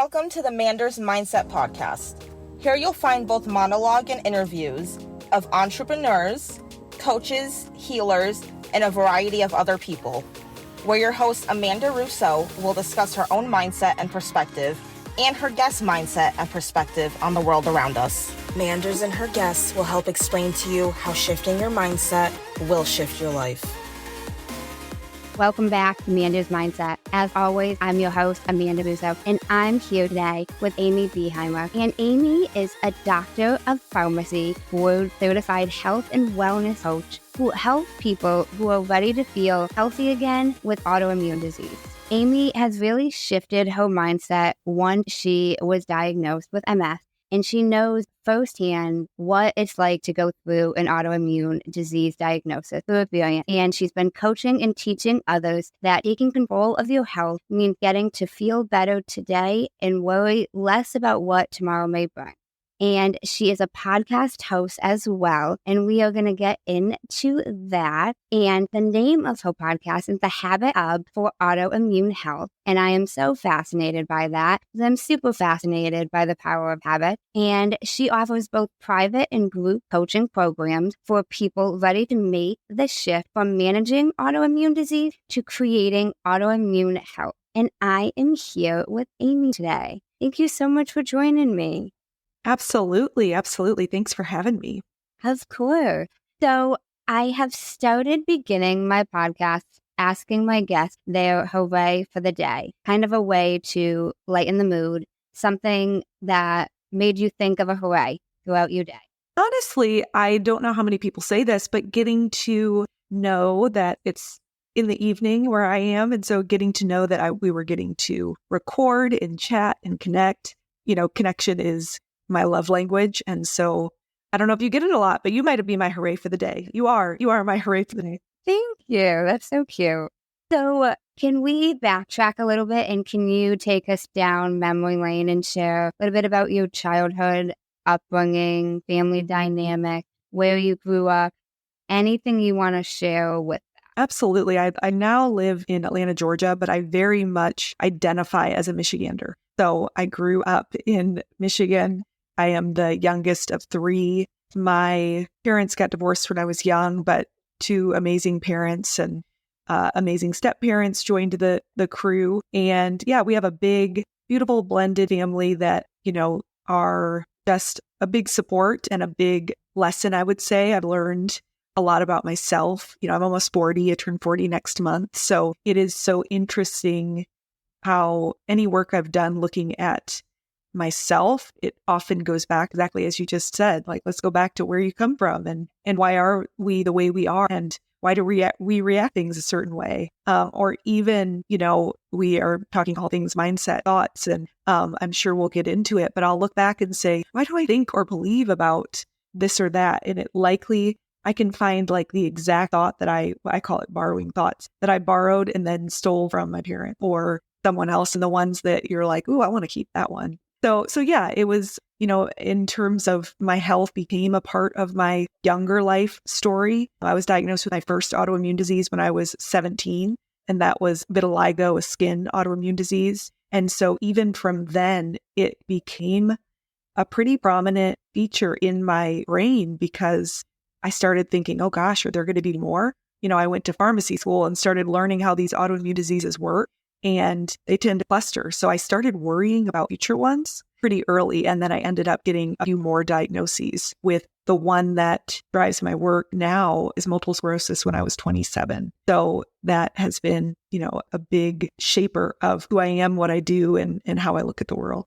Welcome to the Manders Mindset Podcast. Here you'll find both monologue and interviews of entrepreneurs, coaches, healers, and a variety of other people, where your host Amanda Russo will discuss her own mindset and perspective, and her guest mindset and perspective on the world around us. Manders and her guests will help explain to you how shifting your mindset will shift your life. Welcome back to Amanda's Mindset. As always, I'm your host, Amanda Russo, and I'm here today with Amy Behimer. And Amy is a doctor of pharmacy, board-certified health and wellness coach who helps people who are ready to feel healthy again with autoimmune disease. Amy has really shifted her mindset once she was diagnosed with MS, and she knows firsthand what it's like to go through an autoimmune disease diagnosis through a variant. And she's been coaching and teaching others that taking control of your health means getting to feel better today and worry less about what tomorrow may bring. And she is a podcast host as well. And we are going to get into that. And the name of her podcast is The Habit Hub for Autoimmune Health. And I am so fascinated by that. I'm super fascinated by the power of habit. And she offers both private and group coaching programs for people ready to make the shift from managing autoimmune disease to creating autoimmune health. And I am here with Amy today. Thank you so much for joining me. Absolutely. Thanks for having me. Of course. So I have started beginning my podcast asking my guests their hooray for the day, kind of a way to lighten the mood, something that made you think of a hooray throughout your day. Honestly, I don't know how many people say this, but getting to know that it's in the evening where I am. And so getting to know that we were getting to record and chat and connect. Connection is my love language. And so I don't know if you get it a lot, but you might be my hooray for the day. You are my hooray for the day. Thank you. That's so cute. So can we backtrack a little bit and can you take us down memory lane and share a little bit about your childhood, upbringing, family dynamic, where you grew up, anything you want to share with that? Absolutely. I now live in Atlanta, Georgia, but I very much identify as a Michigander. So I grew up in Michigan. I am the youngest of three. My parents got divorced when I was young, but two amazing parents and amazing step-parents joined the crew. And yeah, we have a big, beautiful blended family that, are just a big support and a big lesson, I would say. I've learned a lot about myself. I'm almost 40. I turn 40 next month. So it is so interesting how any work I've done looking at myself, it often goes back exactly as you just said, like, let's go back to where you come from and why are we the way we are and why do we react things a certain way? Or even, we are talking all things mindset, thoughts, and I'm sure we'll get into it, but I'll look back and say, why do I think or believe about this or that? And it likely, I can find like the exact thought that I call it borrowing thoughts that I borrowed and then stole from my parent or someone else, and the ones that you're like, ooh, I want to keep that one. So yeah, it was, in terms of my health became a part of my younger life story. I was diagnosed with my first autoimmune disease when I was 17, and that was vitiligo, a skin autoimmune disease. And so even from then, it became a pretty prominent feature in my brain because I started thinking, oh gosh, are there going to be more? I went to pharmacy school and started learning how these autoimmune diseases work. And they tend to cluster. So I started worrying about future ones pretty early. And then I ended up getting a few more diagnoses with the one that drives my work now is multiple sclerosis when I was 27. So that has been, a big shaper of who I am, what I do, and how I look at the world.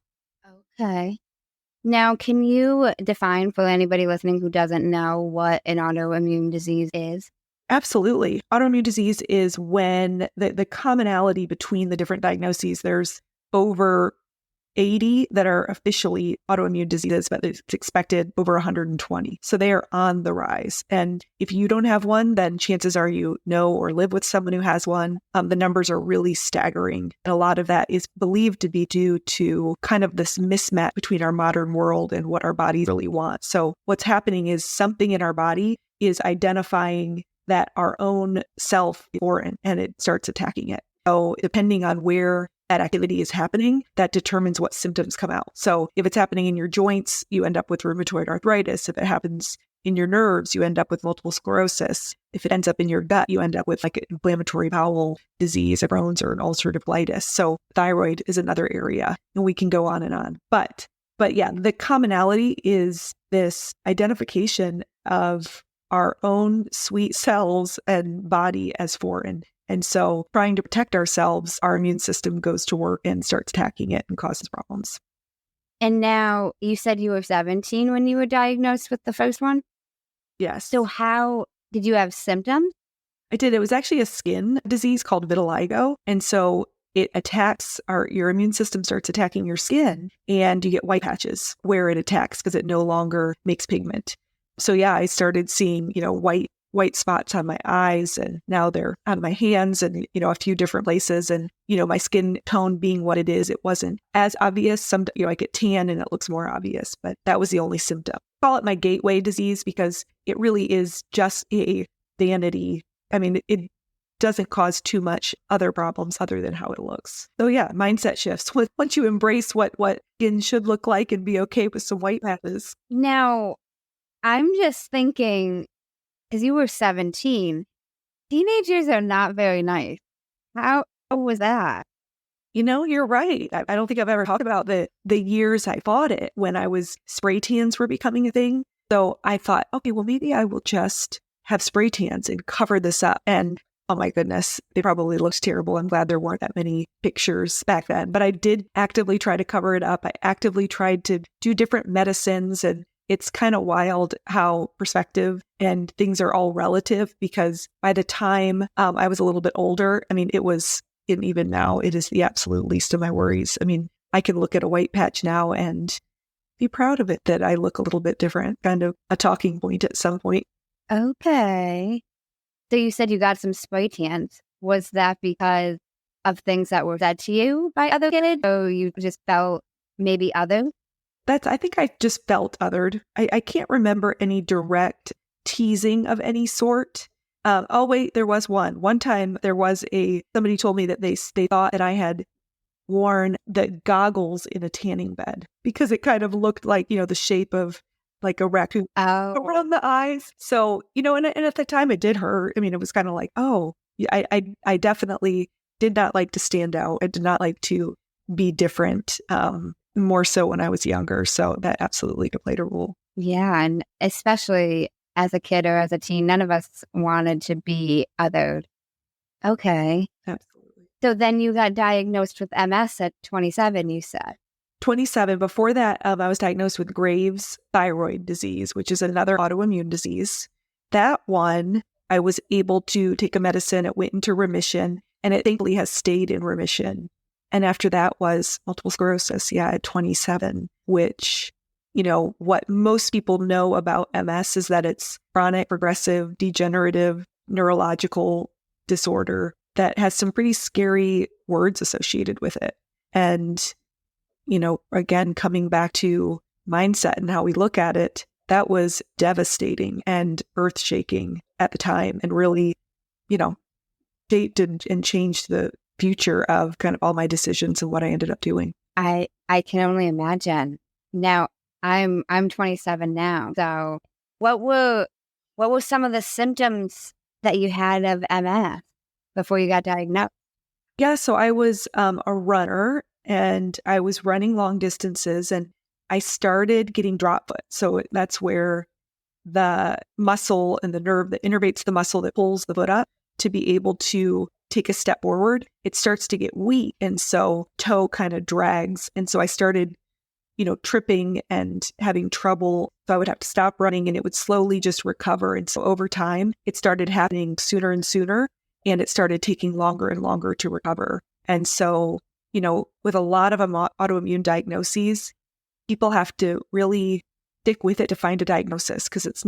Okay. Now, can you define for anybody listening who doesn't know what an autoimmune disease is? Absolutely. Autoimmune disease is when the commonality between the different diagnoses, there's over 80 that are officially autoimmune diseases, but it's expected over 120. So they are on the rise. And if you don't have one, then chances are you know or live with someone who has one. The numbers are really staggering. And a lot of that is believed to be due to kind of this mismatch between our modern world and what our bodies really want. So what's happening is something in our body is identifying that our own self is foreign and it starts attacking it. So depending on where that activity is happening, that determines what symptoms come out. So if it's happening in your joints, you end up with rheumatoid arthritis. If it happens in your nerves, you end up with multiple sclerosis. If it ends up in your gut, you end up with like inflammatory bowel disease, a Crohn's, or an ulcerative colitis. So thyroid is another area, and we can go on and on. But yeah, the commonality is this identification of our own sweet cells and body as foreign. And so trying to protect ourselves, our immune system goes to work and starts attacking it and causes problems. And now you said you were 17 when you were diagnosed with the first one? Yes. So how did you have symptoms? I did. It was actually a skin disease called vitiligo. And so it attacks your immune system starts attacking your skin, and you get white patches where it attacks because it no longer makes pigment. So yeah, I started seeing, white spots on my eyes, and now they're on my hands and, a few different places. And, my skin tone being what it is, it wasn't as obvious. Some, I get tan and it looks more obvious, but that was the only symptom. I call it my gateway disease because it really is just a vanity. I mean, it doesn't cause too much other problems other than how it looks. So yeah, mindset shifts. Once you embrace what skin should look like and be okay with some white patches. Now, I'm just thinking, because you were 17, teenagers are not very nice. How was that? You're right. I don't think I've ever talked about the years I fought it when spray tans were becoming a thing. So I thought, okay, well, maybe I will just have spray tans and cover this up. And oh my goodness, they probably looked terrible. I'm glad there weren't that many pictures back then. But I did actively try to cover it up. I actively tried to do different medicines. And it's kind of wild how perspective and things are all relative, because by the time I was a little bit older, I mean, and even now, it is the absolute least of my worries. I mean, I can look at a white patch now and be proud of it that I look a little bit different, kind of a talking point at some point. Okay. So you said you got some spray tans. Was that because of things that were said to you by other kids, or you just felt maybe other? I think I just felt othered. I can't remember any direct teasing of any sort. Oh wait, there was one. One time there was somebody told me that they thought that I had worn the goggles in a tanning bed because it kind of looked like, the shape of like a raccoon around the eyes. So, and at the time it did hurt. I mean, it was kind of like, oh, I definitely did not like to stand out. I did not like to be different. More so when I was younger. So that absolutely played a role. Yeah. And especially as a kid or as a teen, none of us wanted to be othered. Okay. Absolutely. So then you got diagnosed with MS at 27, you said. 27. Before that, I was diagnosed with Graves' thyroid disease, which is another autoimmune disease. That one, I was able to take a medicine. It went into remission, and it thankfully has stayed in remission. And after that was multiple sclerosis, at 27, which, what most people know about MS is that it's chronic, progressive, degenerative, neurological disorder that has some pretty scary words associated with it. And, again, coming back to mindset and how we look at it, that was devastating and earth-shaking at the time, and really, shaped and changed the future of kind of all my decisions and what I ended up doing. I can only imagine. Now I'm 27 now. So what were some of the symptoms that you had of MS before you got diagnosed? Yeah, so I was a runner, and I was running long distances, and I started getting drop foot. So that's where the muscle and the nerve that innervates the muscle that pulls the foot up to be able to take a step forward, it starts to get weak. And so toe kind of drags. And so I started, tripping and having trouble. So I would have to stop running, and it would slowly just recover. And so over time, it started happening sooner and sooner, and it started taking longer and longer to recover. And so, with a lot of autoimmune diagnoses, people have to really stick with it to find a diagnosis, because a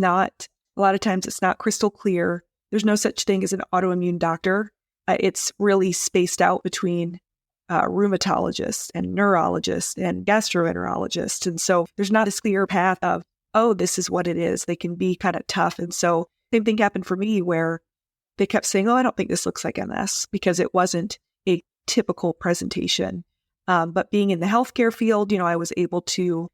lot of times it's not crystal clear. There's no such thing as an autoimmune doctor. It's really spaced out between rheumatologists and neurologists and gastroenterologists. And so there's not a clear path of, oh, this is what it is. They can be kind of tough. And so same thing happened for me, where they kept saying, oh, I don't think this looks like MS, because it wasn't a typical presentation. But being in the healthcare field, I was able to,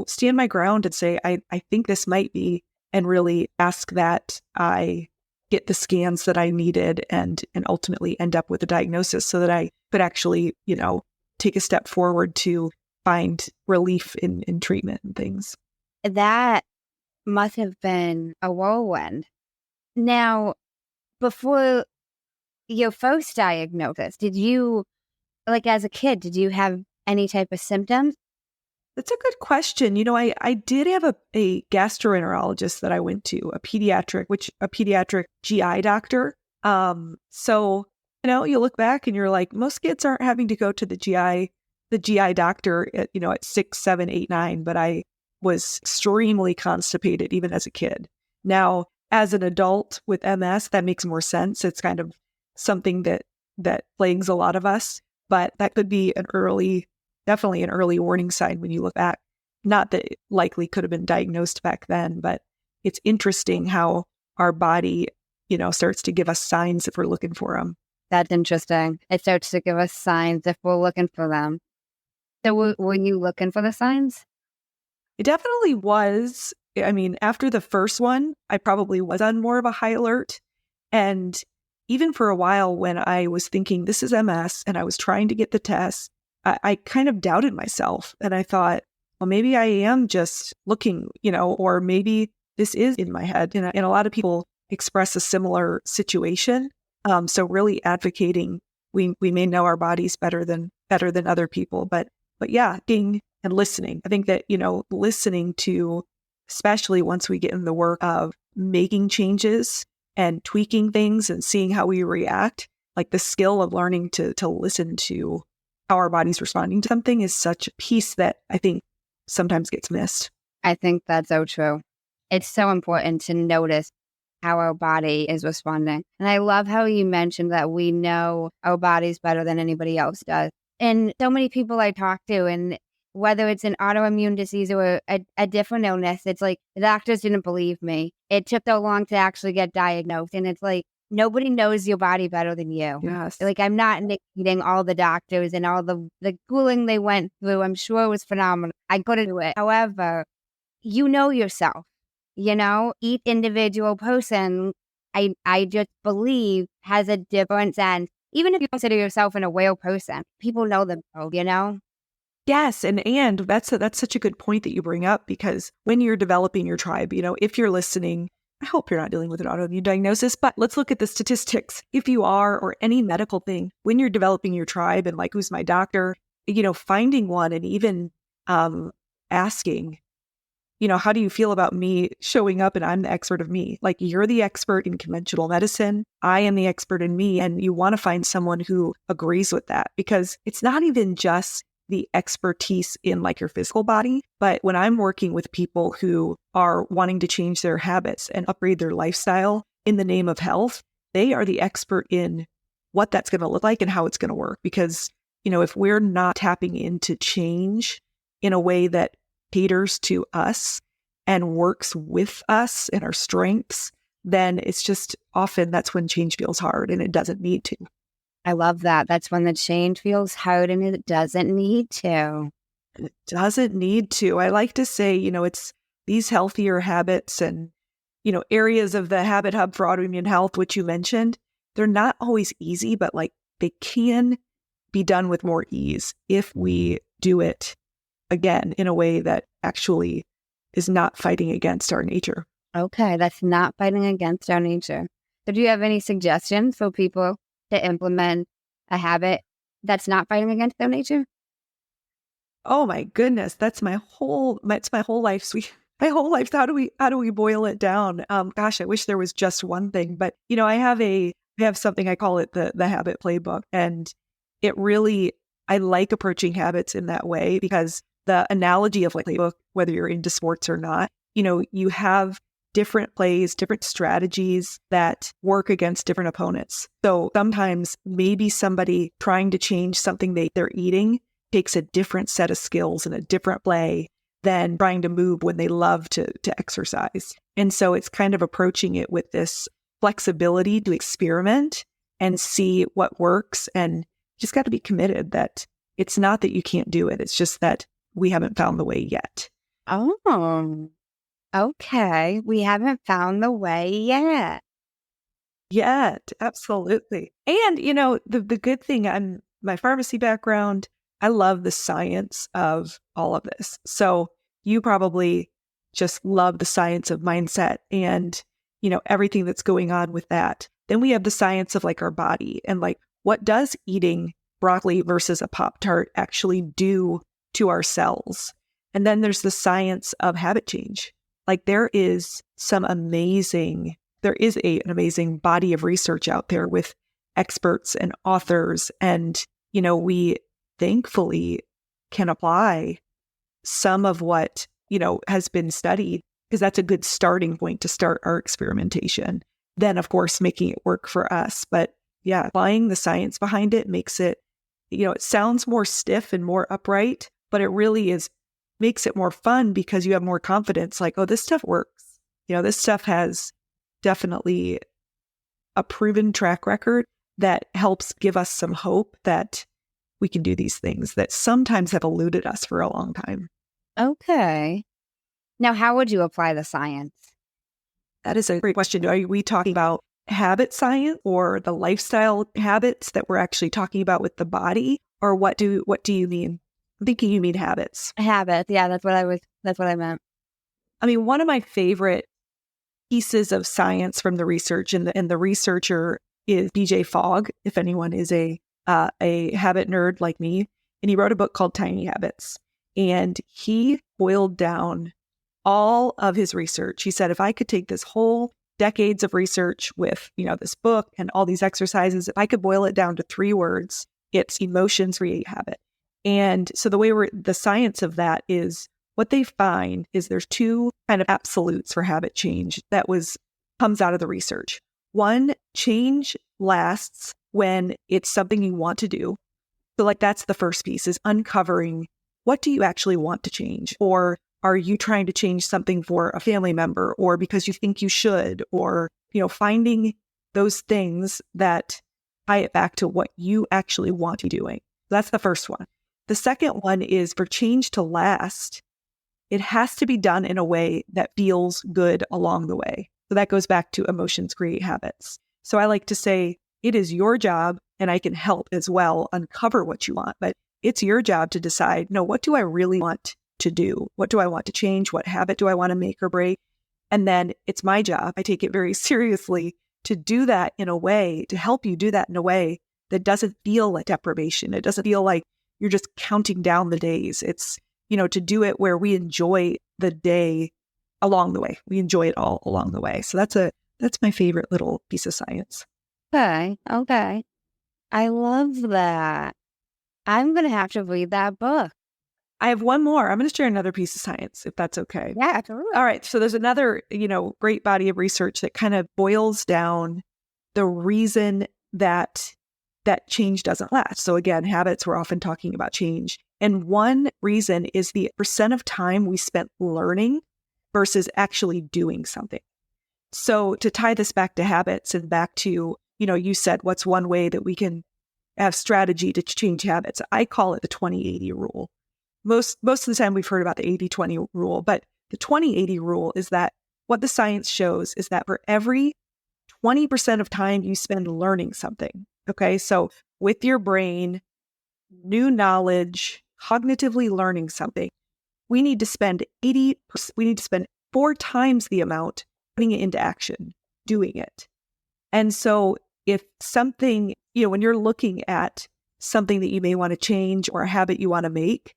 stand my ground and say, I think this might be, and really ask that I get the scans that I needed and ultimately end up with a diagnosis so that I could actually, take a step forward to find relief in treatment and things. That must have been a whirlwind. Now, before your first diagnosis, did you, as a kid, did you have any type of symptoms? That's a good question. I did have a gastroenterologist that I went to, a pediatric GI doctor. So, you look back and you're like, most kids aren't having to go to the GI doctor at 6, 7, 8, 9, but I was extremely constipated even as a kid. Now, as an adult with MS, that makes more sense. It's kind of something that plagues a lot of us, but that could be definitely an early warning sign when you look back. Not that it likely could have been diagnosed back then, but it's interesting how our body, starts to give us signs if we're looking for them. That's interesting. It starts to give us signs if we're looking for them. So were you looking for the signs? It definitely was. I mean, after the first one, I probably was on more of a high alert. And even for a while when I was thinking this is MS and I was trying to get the test, I kind of doubted myself. And I thought, well, maybe I am just looking, or maybe this is in my head. And a lot of people express a similar situation. So really advocating, we may know our bodies better than other people. But yeah, being and listening. I think that, listening to, especially once we get in the work of making changes and tweaking things and seeing how we react, like the skill of learning to listen to how our body's responding to something is such a piece that I think sometimes gets missed. I think that's so true. It's so important to notice how our body is responding. And I love how you mentioned that we know our bodies better than anybody else does. And so many people I talk to, and whether it's an autoimmune disease or a different illness, it's like the doctors didn't believe me. It took so long to actually get diagnosed. And it's like, nobody knows your body better than you. Yes. I'm not negating all the doctors and all the schooling they went through. I'm sure it was phenomenal. I couldn't do it. However, you know yourself. Each individual person, I just believe, has a different sense. Even if you consider yourself an aware person, people know themselves, Yes. And that's such a good point that you bring up, because when you're developing your tribe, if you're listening, I hope you're not dealing with an autoimmune diagnosis, but let's look at the statistics. If you are, or any medical thing, when you're developing your tribe and who's my doctor, finding one and even asking, how do you feel about me showing up and I'm the expert of me? You're the expert in conventional medicine. I am the expert in me. And you want to find someone who agrees with that, because it's not even just the expertise in your physical body. But when I'm working with people who are wanting to change their habits and upgrade their lifestyle in the name of health, they are the expert in what that's going to look like and how it's going to work. Because, if we're not tapping into change in a way that caters to us and works with us and our strengths, then it's just often that's when change feels hard and it doesn't need to. I love that. That's when the change feels hard and it doesn't need to. It doesn't need to. I like to say, it's these healthier habits and, areas of the habit hub for autoimmune health, which you mentioned, they're not always easy, but they can be done with more ease if we do it, again, in a way that actually is not fighting against our nature. Okay, that's not fighting against our nature. So do you have any suggestions for people to implement a habit that's not fighting against their nature? Oh my goodness, that's my whole life. My whole life. How do we boil it down? Gosh, I wish there was just one thing, but I have something, I call it the habit playbook, and it really, I like approaching habits in that way, because the analogy of playbook, whether you're into sports or not, you have different plays, different strategies that work against different opponents. So sometimes maybe somebody trying to change something they're eating takes a different set of skills and a different play than trying to move when they love to exercise. And so it's kind of approaching it with this flexibility to experiment and see what works and just got to be committed that it's not that you can't do it. It's just that we haven't found the way yet. Oh, okay. We haven't found the way yet. Yet, absolutely. And, the good thing, my pharmacy background, I love the science of all of this. So you probably just love the science of mindset and, everything that's going on with that. Then we have the science of like our body and like, what does eating broccoli versus a Pop-Tart actually do to our cells? And then there's the science of habit change. Like there is an amazing body of research out there with experts and authors. And, we thankfully can apply some of what, has been studied, because that's a good starting point to start our experimentation. Then, of course, making it work for us. But yeah, applying the science behind it makes it, it sounds more stiff and more upright, but it really makes it more fun because you have more confidence. Like, oh, this stuff works. This stuff has definitely a proven track record that helps give us some hope that we can do these things that sometimes have eluded us for a long time. Okay. Now, how would you apply the science? That is a great question. Are we talking about habit science or the lifestyle habits that we're actually talking about with the body? Or what do you mean? I'm thinking you mean habits. Habits. Yeah, that's what I meant. I mean, one of my favorite pieces of science from the research, and the researcher is BJ Fogg, if anyone is a habit nerd like me. And he wrote a book called Tiny Habits. And he boiled down all of his research. He said, if I could take this whole decades of research with, this book and all these exercises, if I could boil it down to 3 words, it's emotions create habit. And so the science of that is, what they find is there's 2 kind of absolutes for habit change that comes out of the research. One, change lasts when it's something you want to do. So like that's the first piece, is uncovering, what do you actually want to change? Or are you trying to change something for a family member or because you think you should? Or, finding those things that tie it back to what you actually want to be doing. That's the first one. The second one is, for change to last, it has to be done in a way that feels good along the way. So that goes back to emotions create habits. So I like to say, it is your job, and I can help as well uncover what you want, but it's your job to decide, no, what do I really want to do? What do I want to change? What habit do I want to make or break? And then it's my job, I take it very seriously, to do that in a way, to help you do that in a way that doesn't feel like deprivation. It doesn't feel like you're just counting down the days. It's, to do it where we enjoy the day along the way. We enjoy it all along the way. So that's my favorite little piece of science. Okay. I love that. I'm going to have to read that book. I have one more. I'm going to share another piece of science, if that's okay. Yeah, absolutely. All right. So there's another, great body of research that kind of boils down the reason that change doesn't last. So again, habits, we're often talking about change. And one reason is the % of time we spent learning versus actually doing something. So to tie this back to habits and back to, you said, what's one way that we can have strategy to change habits? I call it the 20-80 rule. Most of the time we've heard about the 80-20 rule, but the 20-80 rule is that what the science shows is that for every 20% of time you spend learning something, okay? So with your brain, new knowledge, cognitively learning something, we need to spend 4 times the amount putting it into action, doing it. And so if something, when you're looking at something that you may want to change or a habit you want to make,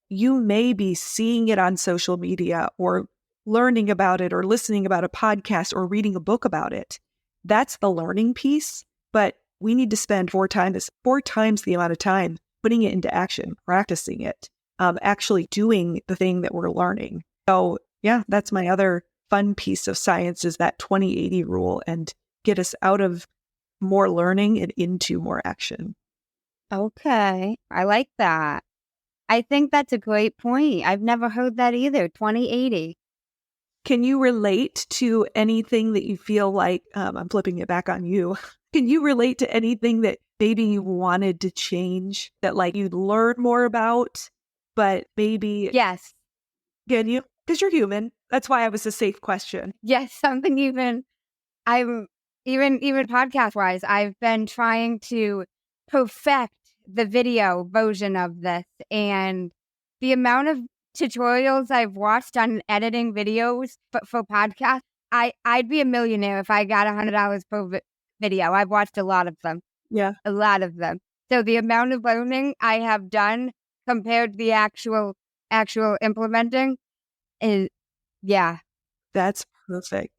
you may be seeing it on social media or learning about it or listening about a podcast or reading a book about it. That's the learning piece, but we need to spend 4 times the amount of time putting it into action, practicing it, actually doing the thing that we're learning. So yeah, that's my other fun piece of science, is that 20-80 rule, and get us out of more learning and into more action. Okay. I like that. I think that's a great point. I've never heard that either. 20-80. Can you relate to anything that you feel like, I'm flipping it back on you. Can you relate to anything that maybe you wanted to change that like you'd learn more about, but maybe Yes. can you? Because you're human. That's why I was a safe question. Yes. Something I'm even podcast wise, I've been trying to perfect the video version of this, and the amount of tutorials I've watched on editing videos for podcasts, I'd be a millionaire if I got $100 per video. I've watched a lot of them. Yeah. A lot of them. So the amount of learning I have done compared to the actual implementing is, yeah. That's perfect.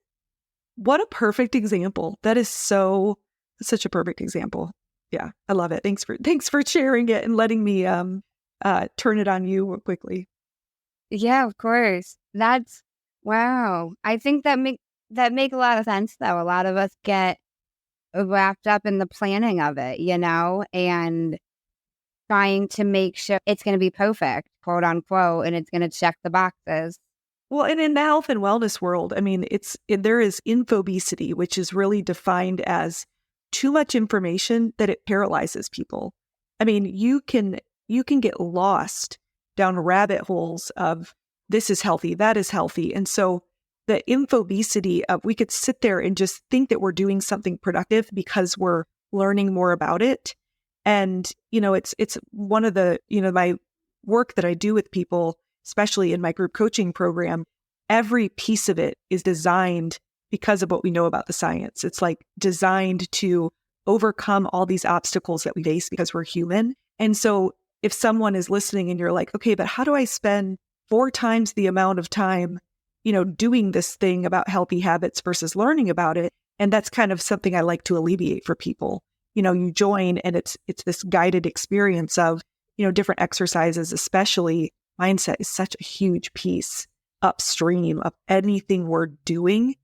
What a perfect example. That is such a perfect example. Yeah, I love it. Thanks for sharing it and letting me turn it on you quickly. Yeah, of course. That's wow. I think that make a lot of sense though. A lot of us get wrapped up in the planning of it, and trying to make sure it's going to be perfect, quote unquote, and it's going to check the boxes. Well, and in the health and wellness world, I mean, there is infobesity, which is really defined as too much information that it paralyzes people. I mean, you can get lost down rabbit holes of this is healthy, that is healthy. And so the infobesity of we could sit there and just think that we're doing something productive because we're learning more about it. And, it's one of the, my work that I do with people, especially in my group coaching program, every piece of it is designed because of what we know about the science. It's like designed to overcome all these obstacles that we face because we're human. And so if someone is listening and you're like, okay, but how do I spend 4 times the amount of time, doing this thing about healthy habits versus learning about it? And that's kind of something I like to alleviate for people. You join and it's this guided experience of, different exercises, especially mindset is such a huge piece upstream of anything we're doing.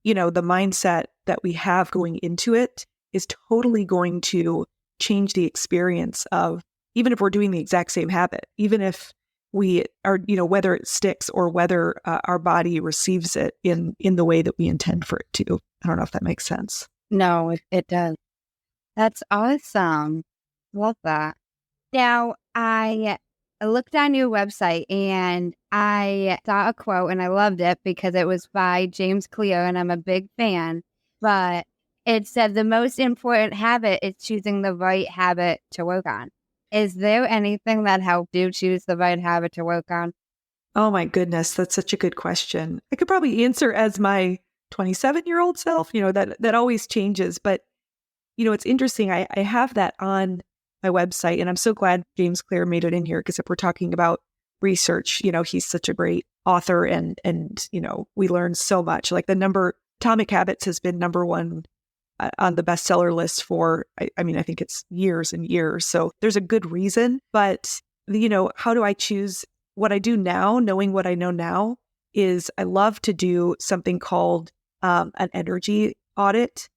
The mindset that we have going into it is totally going to change the experience of, even if we're doing the exact same habit, even if we are, whether it sticks or whether our body receives it in the way that we intend for it to. I don't know if that makes sense. No, it does. That's awesome. Love that. Now, I looked on your website and I saw a quote and I loved it because it was by James Clear and I'm a big fan. But it said the most important habit is choosing the right habit to work on. Is there anything that helped you choose the right habit to work on? Oh my goodness, that's such a good question. I could probably answer as my 27-year-old self, that always changes. But, it's interesting. I have that on my website and I'm so glad James Clear made it in here because if we're talking about research, he's such a great author and we learn so much. Like Atomic Habits has been number 1 on the bestseller list for, I think it's years and years. So there's a good reason. But, how do I choose what I do now? Knowing what I know now is I love to do something called an energy audit.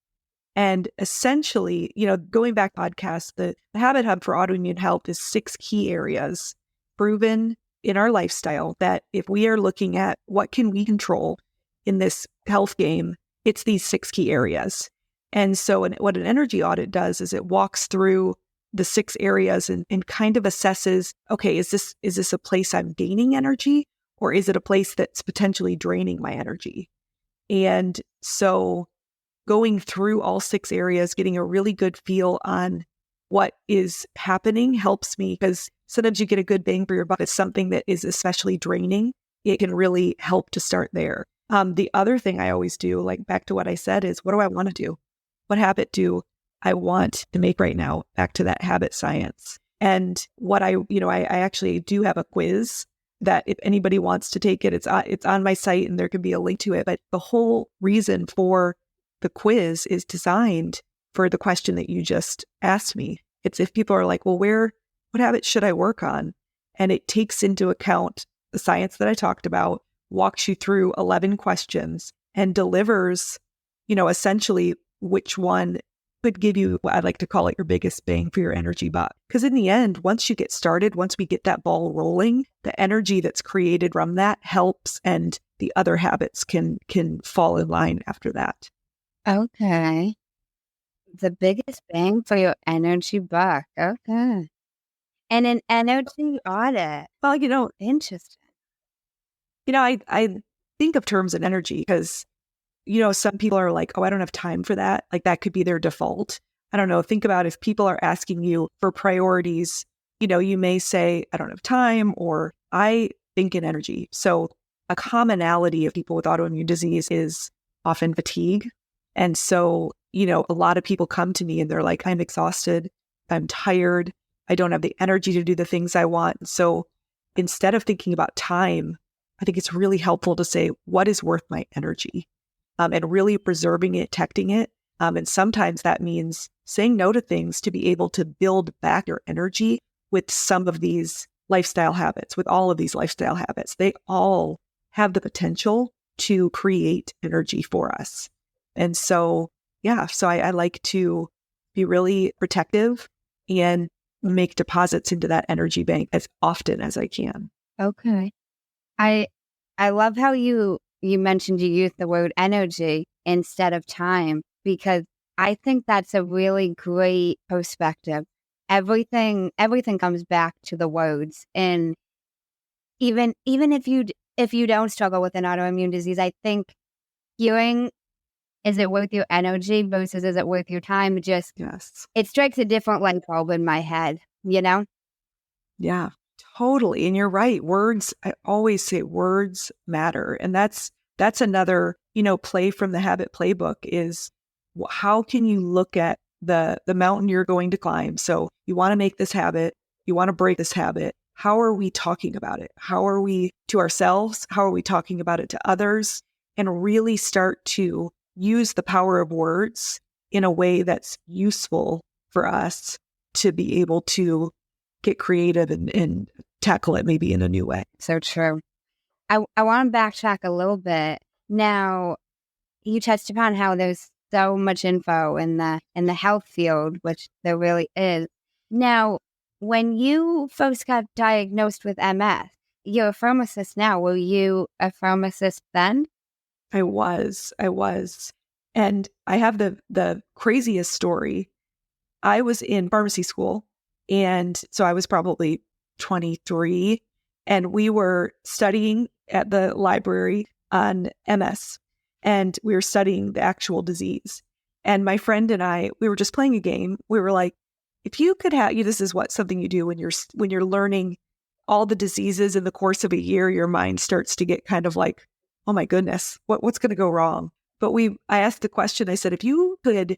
And essentially, going back podcast, the Habit Hub for Autoimmune Health is 6 key areas proven in our lifestyle that if we are looking at what can we control in this health game, it's these 6 key areas. And so what an energy audit does is it walks through the 6 areas and kind of assesses, okay, is this a place I'm gaining energy or is it a place that's potentially draining my energy? And so going through all 6 areas, getting a really good feel on what is happening helps me because sometimes you get a good bang for your buck. It's something that is especially draining. It can really help to start there. The other thing I always do, like back to what I said, is what do I want to do? What habit do I want to make right now? Back to that habit science. And what I actually do have a quiz that if anybody wants to take it, it's on my site and there can be a link to it. But the whole reason for the quiz is designed for the question that you just asked me. It's if people are like, well, what habits should I work on? And it takes into account the science that I talked about, walks you through 11 questions and delivers, essentially which one could give you what I'd like to call it your biggest bang for your energy buck. Because in the end, once you get started, once we get that ball rolling, the energy that's created from that helps and the other habits can fall in line after that. Okay. The biggest bang for your energy buck. Okay. And an energy audit. Well, Interesting. I think of terms and energy because, some people are like, oh, I don't have time for that. Like that could be their default. I don't know. Think about if people are asking you for priorities, you may say, I don't have time, or I think in energy. So a commonality of people with autoimmune disease is often fatigue. And so, a lot of people come to me and they're like, I'm exhausted. I'm tired. I don't have the energy to do the things I want. So instead of thinking about time, I think it's really helpful to say, what is worth my energy? And really preserving it, protecting it. And sometimes that means saying no to things to be able to build back your energy with some of these lifestyle habits, with all of these lifestyle habits. They all have the potential to create energy for us. And so, I like to be really protective and make deposits into that energy bank as often as I can. Okay. I love how you mentioned you use the word energy instead of time, because I think that's a really great perspective. Everything comes back to the words. And even if you don't struggle with an autoimmune disease, I think hearing, is it worth your energy versus is it worth your time? Just, Yes. it strikes a different light bulb in my head, Yeah, totally. And you're right. Words, I always say words matter. And that's another, play from the habit playbook is how can you look at the mountain you're going to climb? So you want to make this habit, you want to break this habit. How are we talking about it? How are we to ourselves? How are we talking about it to others? And really start to use the power of words in a way that's useful for us to be able to get creative and tackle it maybe in a new way. So true. I want to backtrack a little bit. Now, you touched upon how there's so much info in the health field, which there really is. Now, when you folks got diagnosed with MS, you're a pharmacist now. Were you a pharmacist then? I was. And I have the craziest story. I was in pharmacy school, and so I was probably 23, and we were studying at the library on MS, and we were studying the actual disease. And my friend and I, we were just playing a game. We were like, if you could have, this is something you do when you're learning all the diseases in the course of a year, your mind starts to get kind of like, oh my goodness, what's going to go wrong? But I asked the question, I said, if you could,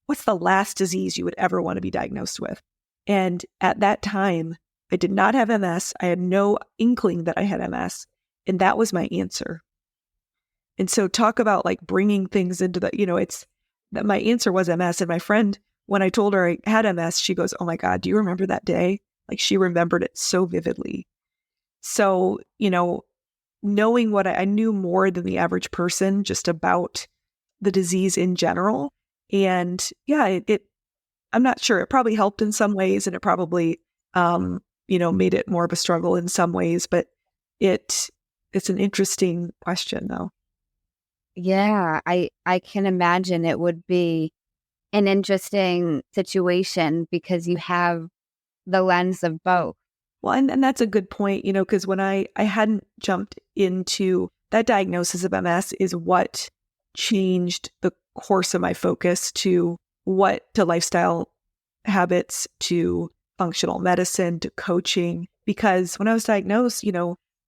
what's the last disease you would ever want to be diagnosed with? And at that time, I did not have MS. I had no inkling that I had MS. And that was my answer. And so talk about like bringing things into it's that my answer was MS. And my friend, when I told her I had MS, she goes, oh my God, do you remember that day? Like she remembered it so vividly. So, knowing what I knew more than the average person just about the disease in general. And yeah, I'm not sure. It probably helped in some ways, and it probably, made it more of a struggle in some ways. But it's an interesting question, though. Yeah, I can imagine it would be an interesting situation because you have the lens of both. Well, and that's a good point, because when I hadn't jumped into that diagnosis of MS is what changed the course of my focus to lifestyle habits, to functional medicine, to coaching. Because when I was diagnosed,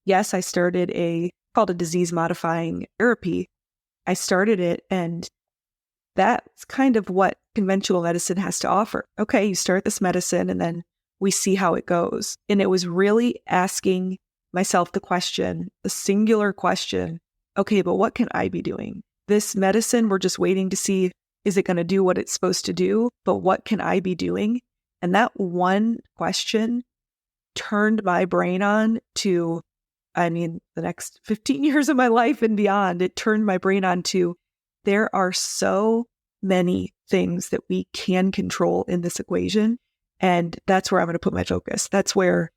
yes, I started called a disease modifying therapy. I started it, and that's kind of what conventional medicine has to offer. Okay, you start this medicine and then we see how it goes. And it was really asking myself the singular question, okay, but what can I be doing? This medicine, we're just waiting to see, is it going to do what it's supposed to do? But what can I be doing? And that one question turned my brain on to, the next 15 years of my life and beyond. It turned my brain on to, there are so many things that we can control in this equation. And that's where I'm going to put my focus. That's where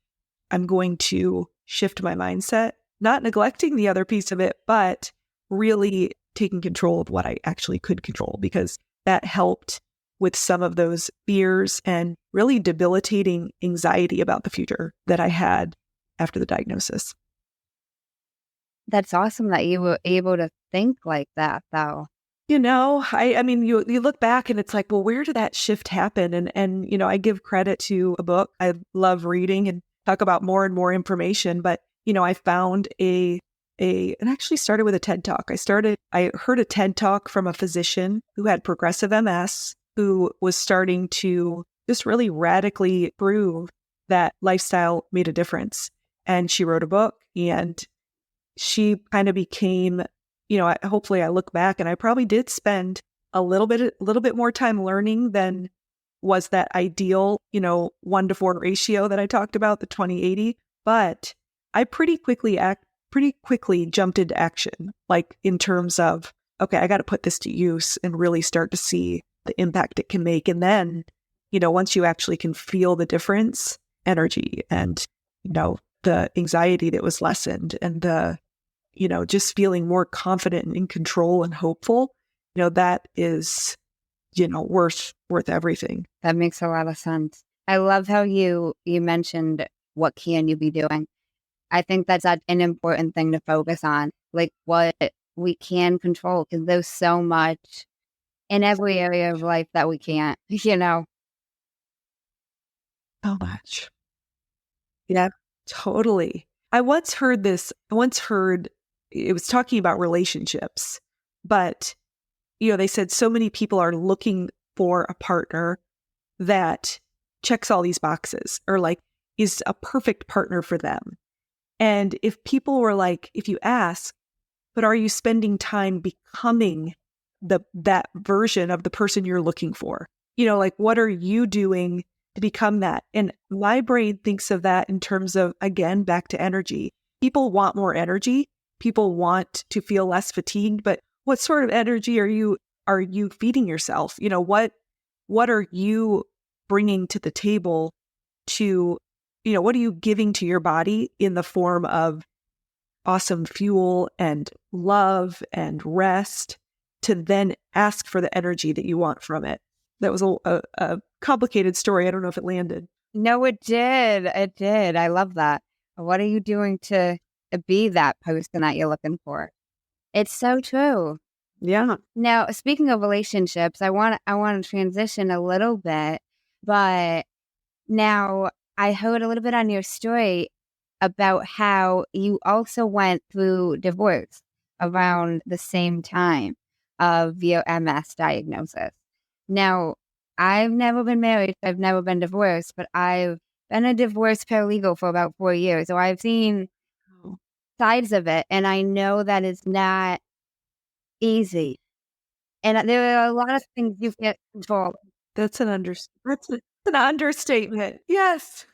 I'm going to shift my mindset, not neglecting the other piece of it, but really taking control of what I actually could control, because that helped with some of those fears and really debilitating anxiety about the future that I had after the diagnosis. That's awesome that you were able to think like that, though. I mean, you look back and it's like, well, where did that shift happen? And I give credit to a book. I love reading and talk about more and more information. But, I found and actually started with a TED Talk. I heard a TED Talk from a physician who had progressive MS, who was starting to just really radically prove that lifestyle made a difference. And she wrote a book, and she kind of became, hopefully I look back and I probably did spend a little bit more time learning than was that ideal, 1-to-4 ratio that I talked about, the 20/80. But I pretty quickly jumped into action, like in terms of, okay, I got to put this to use and really start to see the impact it can make. And then, once you actually can feel the difference, energy and, the anxiety that was lessened and the, just feeling more confident and in control and hopeful, that is, worth everything. That makes a lot of sense. I love how you mentioned what can you be doing. I think that's an important thing to focus on, like what we can control, because there's so much in every area of life that we can't, So much. Yeah, totally. I once heard it was talking about relationships, but, they said so many people are looking for a partner that checks all these boxes or like is a perfect partner for them. And if people were like, if you ask, but are you spending time becoming that version of the person you're looking for? Like, what are you doing to become that? And my brain thinks of that in terms of, again, back to energy. People want more energy. People want to feel less fatigued, but what sort of energy are you feeding yourself? What are you bringing to the table to, what are you giving to your body in the form of awesome fuel and love and rest to then ask for the energy that you want from it? That was a complicated story. I don't know if it landed. No, it did. It did. I love that. What are you doing to be that person that you're looking for? It's so true. Yeah. Now, speaking of relationships, I want to transition a little bit, but now I heard a little bit on your story about how you also went through divorce around the same time of your MS diagnosis. Now, I've never been married. I've never been divorced, but I've been a divorce paralegal for about 4 years. So I've seen sides of it, and I know that it's not easy. And there are a lot of things you can't control. That's an understatement. Yes.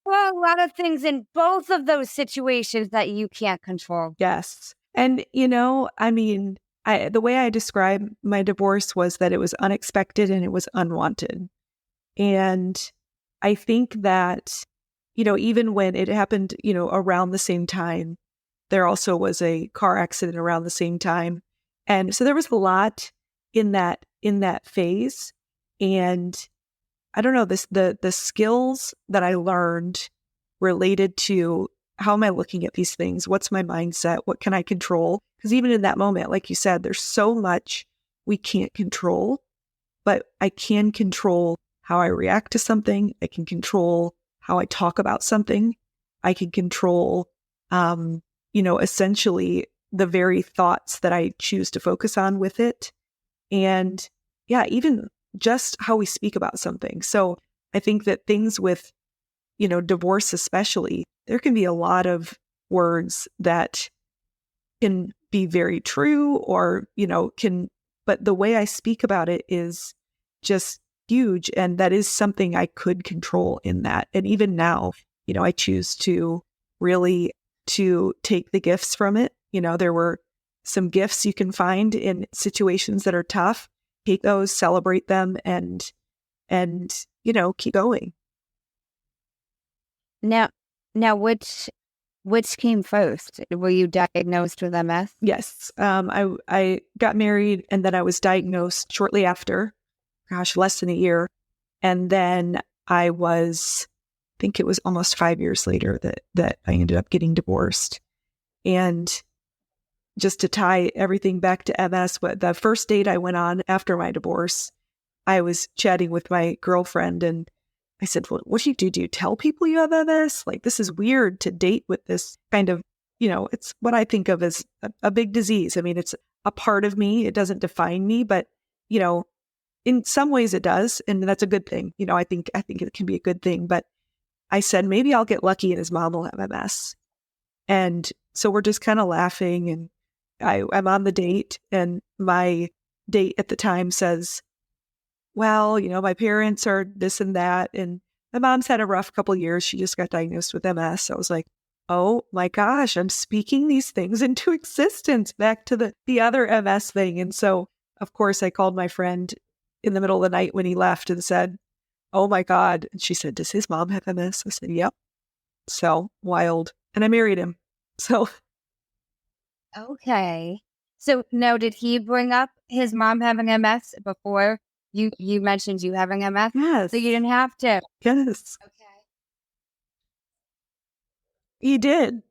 Well, a lot of things in both of those situations that you can't control. Yes. And, I mean, the way I described my divorce was that it was unexpected and it was unwanted. And I think that, even when it happened, around the same time, there also was a car accident around the same time. And so there was a lot in that phase. And I don't know, the skills that I learned related to how am I looking at these things? What's my mindset? What can I control? Because even in that moment, like you said, there's so much we can't control, but I can control how I react to something. I can control how I talk about something. I can control, essentially the very thoughts that I choose to focus on with it. And yeah, even just how we speak about something. So I think that things with, divorce especially, there can be a lot of words that can be very true or, but the way I speak about it is just huge. And that is something I could control in that. And even now, I choose to really to take the gifts from it. There were some gifts you can find in situations that are tough. Take those, celebrate them, and keep going. Now, which came first? Were you diagnosed with MS? Yes, I got married, and then I was diagnosed shortly after, less than a year. And then I think it was almost 5 years later that I ended up getting divorced. And just to tie everything back to MS, the first date I went on after my divorce, I was chatting with my girlfriend and I said, well, what do you do? Do you tell people you have MS? Like, this is weird to date with this kind of, it's what I think of as a big disease. I mean, it's a part of me. It doesn't define me, but, in some ways it does. And that's a good thing. I think it can be a good thing. But I said, maybe I'll get lucky and his mom will have MS. And so we're just kind of laughing. And I'm on the date, and my date at the time says, well, my parents are this and that. And my mom's had a rough couple years. She just got diagnosed with MS. So I was like, oh my gosh, I'm speaking these things into existence, back to the other MS thing. And so, of course, I called my friend in the middle of the night when he left and said, oh my God. And she said, does his mom have MS? I said, yep. So wild. And I married him. So. Okay. So now, did he bring up his mom having MS before you mentioned you having MS? Yes. So you didn't have to? Yes. Okay. He did.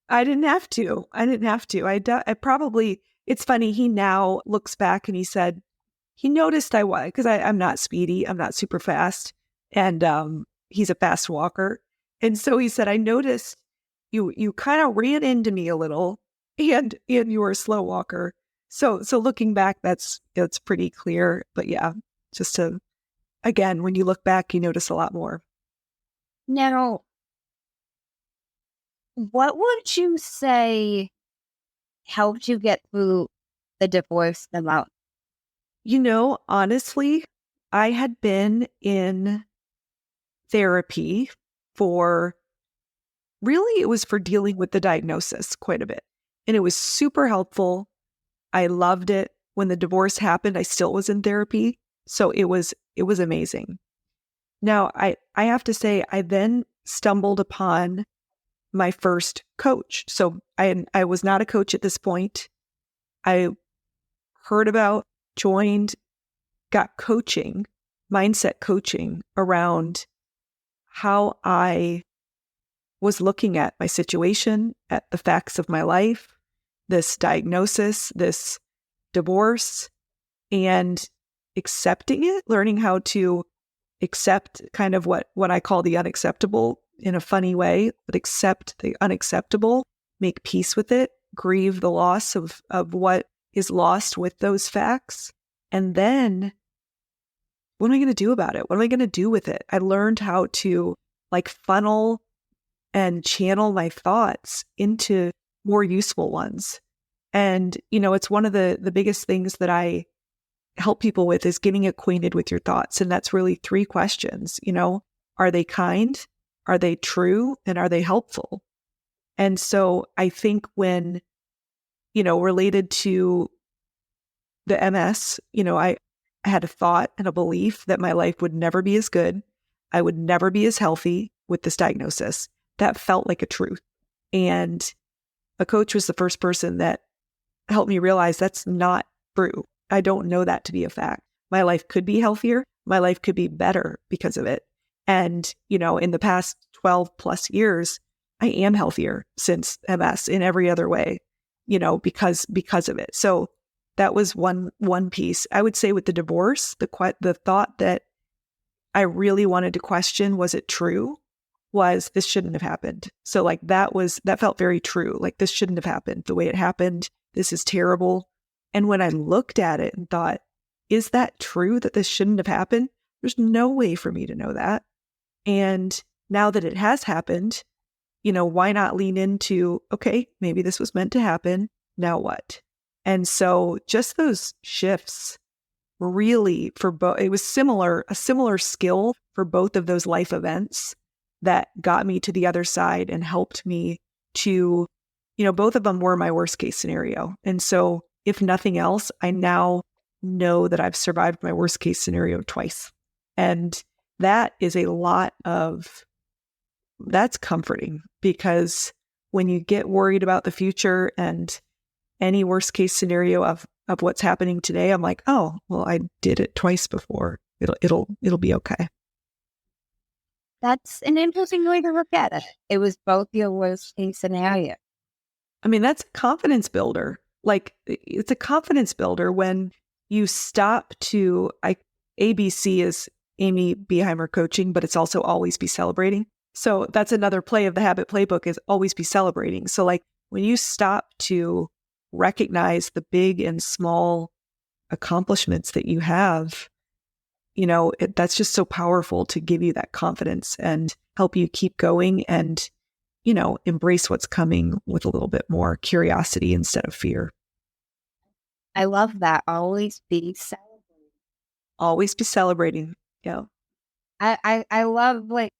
I didn't have to. I probably, it's funny, he now looks back and he said, he noticed I was, because I'm not speedy, I'm not super fast, and he's a fast walker. And so he said, I noticed you kind of ran into me a little, and you were a slow walker. So looking back, that's pretty clear. But yeah, again, when you look back, you notice a lot more. Now, what would you say helped you get through the divorce the most? Honestly, I had been in therapy it was for dealing with the diagnosis quite a bit. And it was super helpful. I loved it. When the divorce happened, I still was in therapy. So it was amazing. Now, I have to say, I then stumbled upon my first coach. So I was not a coach at this point. I heard about, joined, got coaching, mindset coaching around how I was looking at my situation, at the facts of my life, this diagnosis, this divorce, and accepting it, learning how to accept kind of what I call the unacceptable in a funny way, but accept the unacceptable, make peace with it, grieve the loss of what is lost with those facts. And then what am I going to do about it? What am I going to do with it? I learned how to funnel and channel my thoughts into more useful ones. And, it's one of the biggest things that I help people with is getting acquainted with your thoughts. And that's really 3 questions. Are they kind? Are they true? And are they helpful? And so I think when, related to the MS, I had a thought and a belief that my life would never be as good. I would never be as healthy with this diagnosis. That felt like a truth. And a coach was the first person that helped me realize that's not true. I don't know that to be a fact. My life could be healthier. My life could be better because of it. And, in the past 12 plus years, I am healthier since MS in every other way, because of it. So that was one piece. I would say with the divorce, the thought that I really wanted to question, was it true? Was this shouldn't have happened. So that felt very true. Like, this shouldn't have happened the way it happened. This is terrible. And when I looked at it and thought, is that true that this shouldn't have happened? There's no way for me to know that. And now that it has happened, why not lean into, okay, maybe this was meant to happen. Now what? And so just those shifts really it was a similar skill for both of those life events that got me to the other side and helped me to, both of them were my worst case scenario. And so if nothing else, I now know that I've survived my worst case scenario twice. And that is that's comforting, because when you get worried about the future and any worst case scenario of what's happening today, I'm like, oh, well, I did it twice before. it'll be okay. That's an interesting way to look at it. It was both your worst case scenario. I mean, that's a confidence builder. Like, it's a confidence builder when you stop to, ABC is Amy Behimer coaching, but it's also always be celebrating. So that's another play of the habit playbook, is always be celebrating. So like when you stop to recognize the big and small accomplishments that you have, that's just so powerful to give you that confidence and help you keep going and, embrace what's coming with a little bit more curiosity instead of fear. I love that. Always be celebrating. Always be celebrating. Yeah. I love like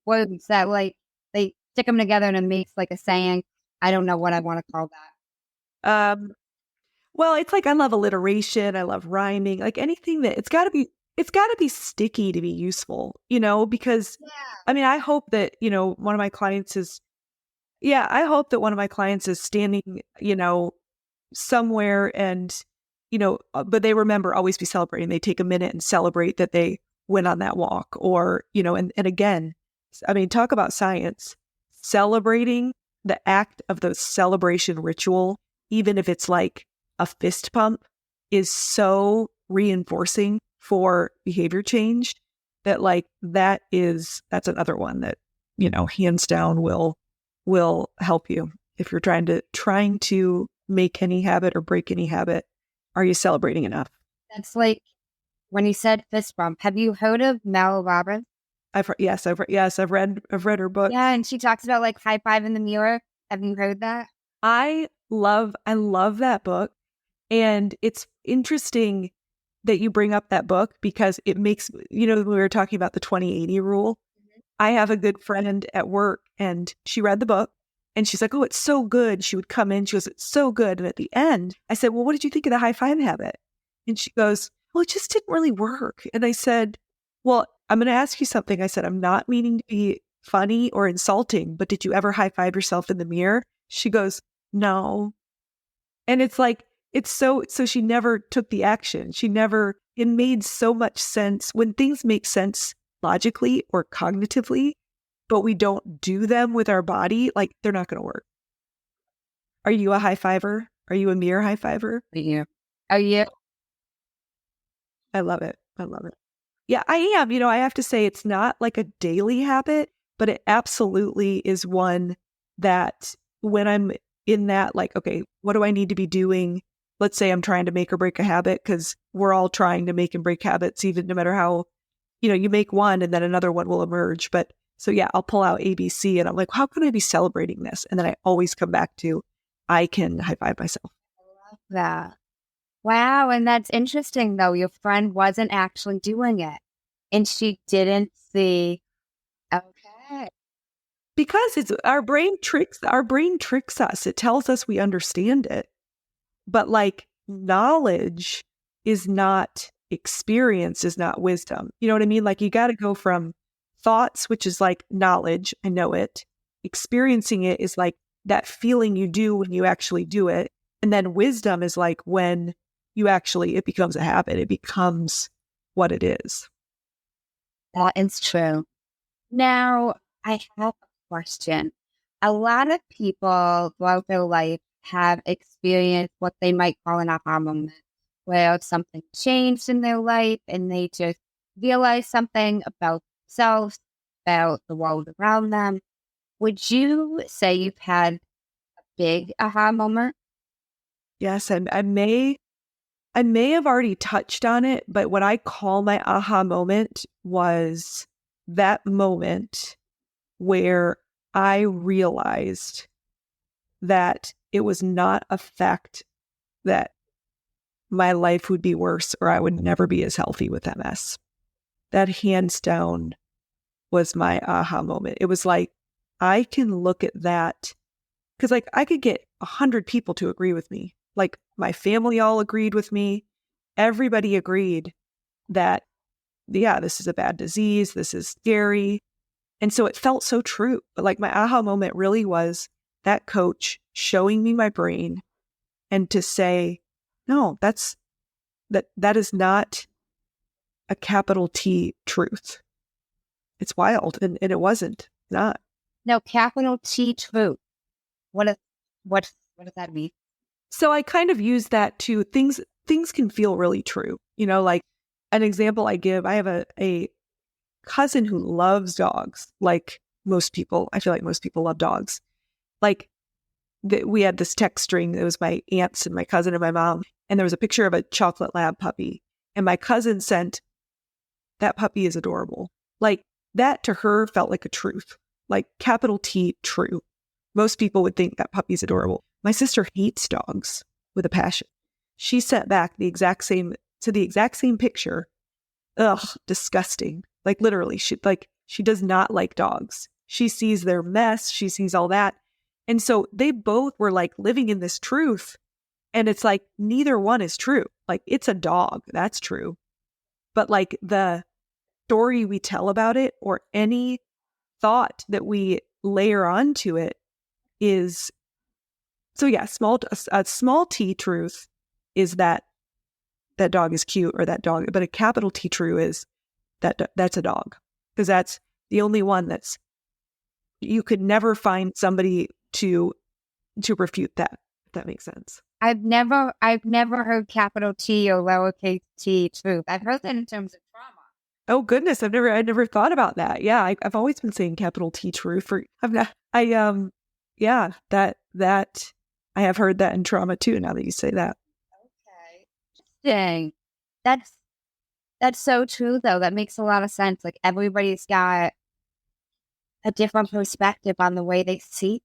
words that like they stick them together and it makes like a saying. I don't know what I want to call that. Well, it's like, I love alliteration. I love rhyming, like anything that it's got to be sticky to be useful, because I mean, I hope that, one of my clients is, I hope that one of my clients is standing, somewhere and, but they remember always be celebrating. They take a minute and celebrate that they went on that walk, or, and again, I mean, talk about science, celebrating the act of the celebration ritual, even if it's like a fist pump, is so reinforcing for behavior change that like, that's another one that, hands down will help you. If you're trying to make any habit or break any habit, are you celebrating enough? That's like when you said fist bump. Have you heard of Mel Robbins? I've read her book. Yeah, and she talks about like high five in the mirror. Have you heard that? I love that book, and it's interesting that you bring up that book because it makes, we were talking about the 20/80 rule. Mm-hmm. I have a good friend at work, and she read the book. And she's like, oh, it's so good. She would come in. She goes, it's so good. And at the end, I said, well, what did you think of the high five habit? And she goes, well, it just didn't really work. And I said, well, I'm going to ask you something. I said, I'm not meaning to be funny or insulting, but did you ever high five yourself in the mirror? She goes, no. And it's like, so she never took the action. It made so much sense when things make sense logically or cognitively, but we don't do them with our body, like they're not going to work. Are you a high fiver? Are you a mirror high fiver? Yeah. Oh, yeah. I love it. Yeah, I am. I have to say it's not like a daily habit, but it absolutely is one that when I'm in that, like, okay, what do I need to be doing? Let's say I'm trying to make or break a habit, because we're all trying to make and break habits, even no matter how, you make one and then another one will emerge. But so yeah, I'll pull out ABC and I'm like, how can I be celebrating this? And then I always come back to, I can high five myself. I love that. Wow. And that's interesting though. Your friend wasn't actually doing it and she didn't see. Okay. Because it's our brain tricks us. It tells us we understand it. But like, knowledge is not experience, is not wisdom. You know what I mean? Like, you got to go from thoughts, which is like knowledge, I know it. Experiencing it is like that feeling you do when you actually do it. And then wisdom is like when it becomes a habit. It becomes what it is. That is true. Now, I have a question. A lot of people throughout their life have experienced what they might call an aha moment, where something changed in their life and they just realized something about themselves, about the world around them. Would you say you've had a big aha moment? Yes, I may have already touched on it, but what I call my aha moment was that moment where I realized that it was not a fact that my life would be worse or I would never be as healthy with MS. That hands down was my aha moment. It was like, I can look at that because like I could get 100 people to agree with me. Like my family all agreed with me. Everybody agreed that, yeah, this is a bad disease. This is scary. And so it felt so true. But like my aha moment really was that coach showing me my brain and to say, no, that is not a capital T truth. It's wild. And it wasn't. Not. No, capital T truth. What does that mean? So I kind of use that to things can feel really true. Like an example I give, I have a cousin who loves dogs. Like most people, I feel like most people love dogs. Like we had this text string. It was my aunts and my cousin and my mom. And there was a picture of a chocolate lab puppy. And my cousin sent, that puppy is adorable. Like that to her felt like a truth, like capital T true. Most people would think that puppy's adorable. My sister hates dogs with a passion. She sent back the exact same picture. Ugh, disgusting. Like literally, she does not like dogs. She sees their mess. She sees all that. And so they both were like living in this truth. And it's like, neither one is true. Like it's a dog. That's true. But like the story we tell about it or any thought that we layer onto it is, so yeah, a small T truth is that dog is cute or that dog, but a capital T true is that's a dog, because that's the only one that's, you could never find somebody to refute that, if that makes sense. I've never heard capital T or lowercase t truth. I've heard that in terms of trauma. Oh goodness, I'd never thought about that. Yeah, I've always been saying capital T truth for yeah, that I have heard that in trauma too. Now that you say that. Okay, interesting. That's so true though. That makes a lot of sense. Like everybody's got a different perspective on the way they see things.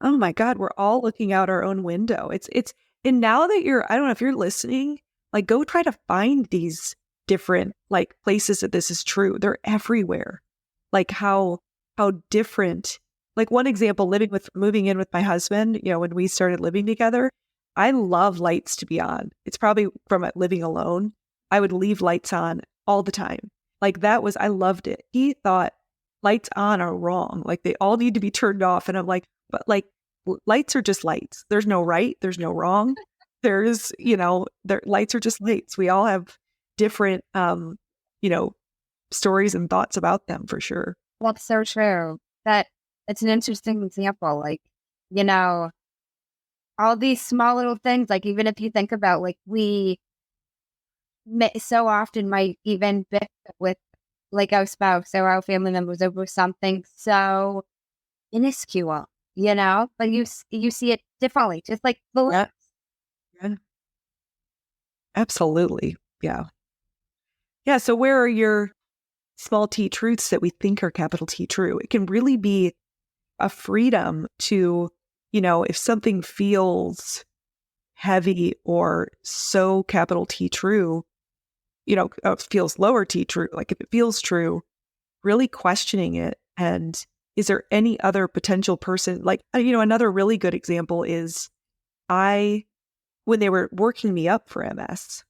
Oh my God, we're all looking out our own window. It's and now that I don't know if you're listening, like go try to find these different like places that this is true. They're everywhere. Like how different. Like one example, moving in with my husband, when we started living together, I love lights to be on. It's probably from living alone. I would leave lights on all the time. Like I loved it. He thought lights on are wrong. Like they all need to be turned off. And I'm like, but like lights are just lights. There's no right. There's no wrong. There's, lights are just lights. We all have different, stories and thoughts about them for sure. Well, it's so true. It's an interesting example. Like, all these small little things, like even if you think about like we so often might even bicker with like our spouse or our family members over something so minuscule, but you see it differently, just like the lips. Yeah. Absolutely. Yeah. Yeah. So where are your small T truths that we think are capital T true? It can really be a freedom to, if something feels heavy or so capital T true, feels lower T true. Like if it feels true, really questioning it. And is there any other potential person? Like, another really good example is when they were working me up for MS,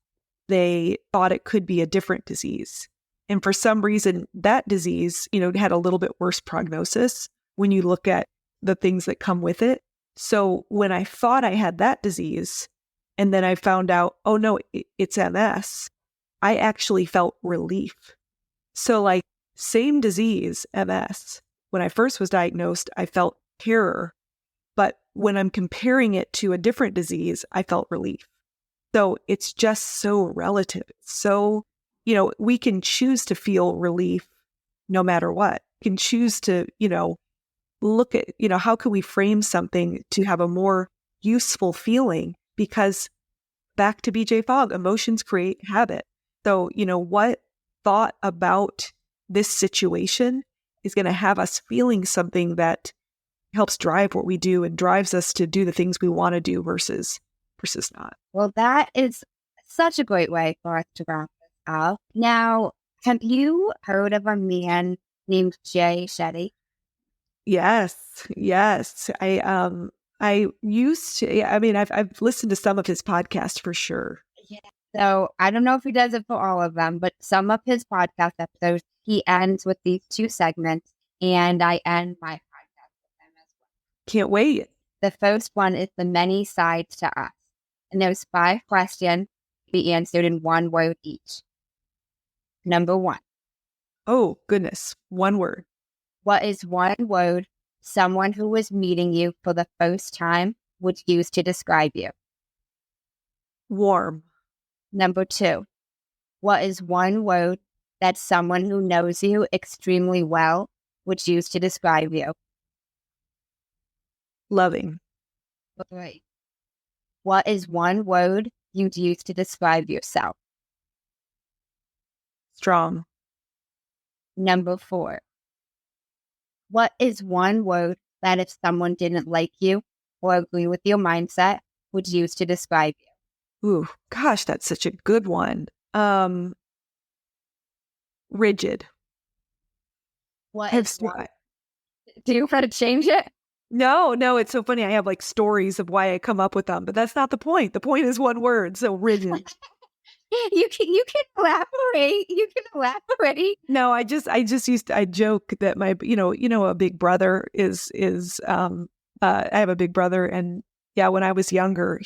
they thought it could be a different disease. And for some reason, that disease, had a little bit worse prognosis when you look at the things that come with it. So when I thought I had that disease, and then I found out, oh no, it's MS, I actually felt relief. So like same disease, MS, when I first was diagnosed, I felt terror. But when I'm comparing it to a different disease, I felt relief. So it's just so relative. So, we can choose to feel relief no matter what. We can choose to, look at, how can we frame something to have a more useful feeling? Because back to BJ Fogg, emotions create habit. So, what thought about this situation is going to have us feeling something that helps drive what we do and drives us to do the things we want to do versus not. Well, that is such a great way for us to wrap this up. Now, have you heard of a man named Jay Shetty? Yes. I used to. I mean, I've listened to some of his podcasts for sure. Yeah. So I don't know if he does it for all of them, but some of his podcast episodes, he ends with these two segments, and I end my podcast with them as well. Can't wait. The first one is the many sides to us. And there's 5 questions to be answered in one word each. Number 1. Oh, goodness. One word. What is one word someone who was meeting you for the first time would use to describe you? Warm. Number 2. What is one word that someone who knows you extremely well would use to describe you? Loving. 3. What is one word you'd use to describe yourself? Strong. Number 4. What is one word that if someone didn't like you or agree with your mindset would use to describe you? Ooh, gosh, that's such a good one. Rigid. What I have is one? Do you want to change it? No, it's so funny. I have like stories of why I come up with them, but that's not the point. The point is one word. So rigid. You can elaborate. You can elaborate. No, I joke that my, a big brother I have a big brother, and yeah, when I was younger,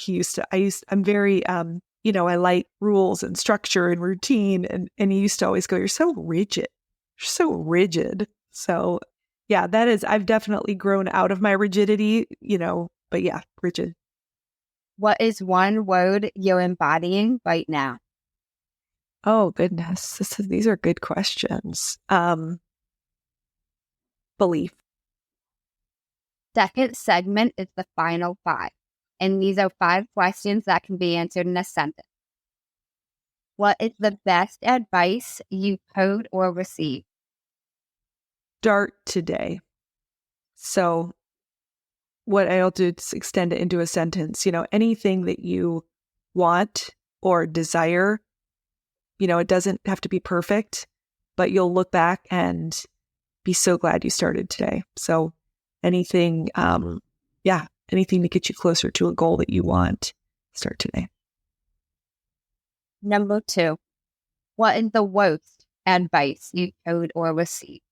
I'm very, I like rules and structure and routine. And he used to always go, you're so rigid. You're so rigid. So yeah, I've definitely grown out of my rigidity, but yeah, rigid. What is one word you're embodying right now? Oh, goodness. These are good questions. Belief. Second segment is the final 5. And these are 5 questions that can be answered in a sentence. What is the best advice you've heard or received? Start today. So what I'll do is extend it into a sentence. Anything that you want or desire, it doesn't have to be perfect, but you'll look back and be so glad you started today. So anything, anything to get you closer to a goal that you want, start today. Number 2, what is the worst advice you've heard or received?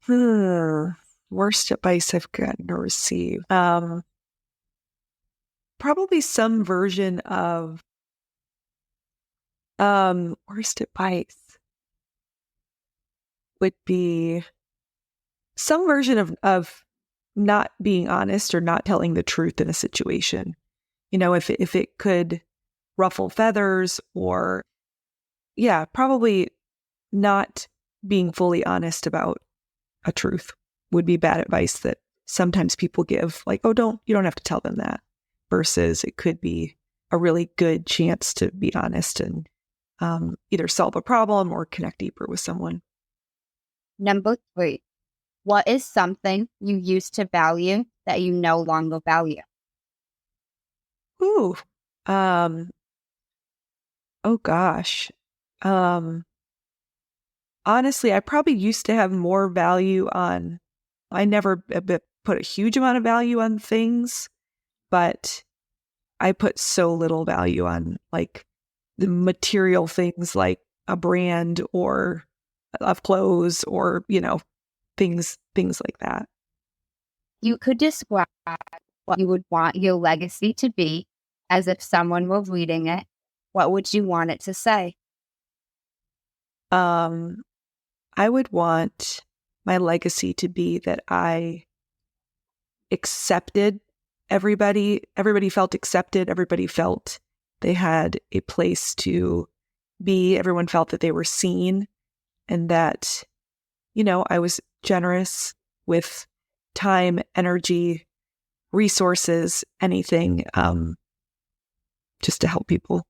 Worst advice I've gotten or received. Probably some version of worst advice would be some version of not being honest or not telling the truth in a situation. If it could ruffle feathers, or probably not being fully honest about a truth would be bad advice that sometimes people give, like, oh, you don't have to tell them that, versus it could be a really good chance to be honest and either solve a problem or connect deeper with someone. Number 3, what is something you used to value that you no longer value? Ooh. Oh gosh. Honestly, I probably used to have more value on, I never put a huge amount of value on things, but I put so little value on like the material things, like a brand or of clothes, or, things like that. You could describe what you would want your legacy to be as if someone were reading it. What would you want it to say? I would want my legacy to be that I accepted everybody. Everybody felt accepted. Everybody felt they had a place to be. Everyone felt that they were seen, and that, I was generous with time, energy, resources, anything, just to help people.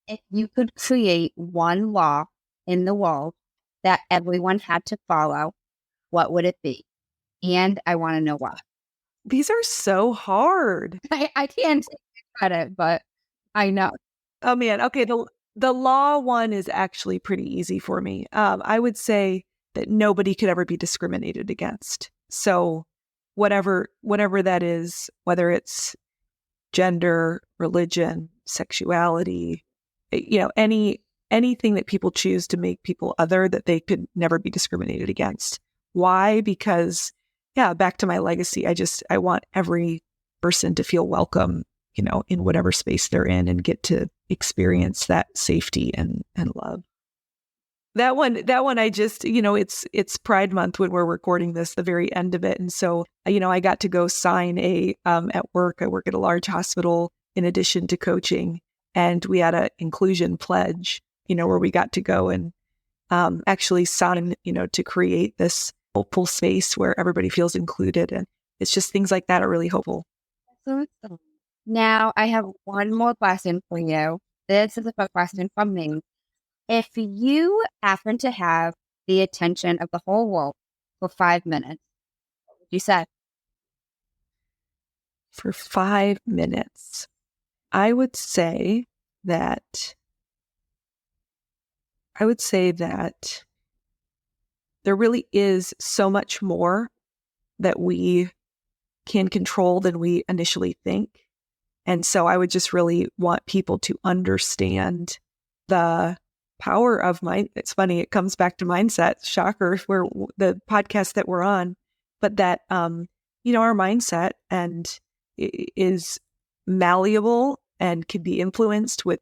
If you could create one law in the world that everyone had to follow, what would it be? And I want to know why. These are so hard. I can't take credit, but I know. Oh man. Okay. The law one is actually pretty easy for me. I would say that nobody could ever be discriminated against. So whatever that is, whether it's gender, religion, sexuality, anything that people choose to make people other, that they could never be discriminated against. Why? Because back to my legacy, I want every person to feel welcome in whatever space they're in and get to experience that safety and love. That one, I just, it's Pride Month when we're recording this, the very end of it. And so, I got to go sign at work. I work at a large hospital in addition to coaching. And we had an inclusion pledge, where we got to go and actually sign, to create this hopeful space where everybody feels included. And it's just things like that are really hopeful. Now, I have one more question for you. This is a quick question from me. If you happen to have the attention of the whole world for 5 minutes, what would you say? For 5 minutes, I would say that there really is so much more that we can control than we initially think. And so I would just really want people to understand the power of it's funny, it comes back to mindset, shocker, where the podcast that we're on, but that, our mindset is malleable and can be influenced with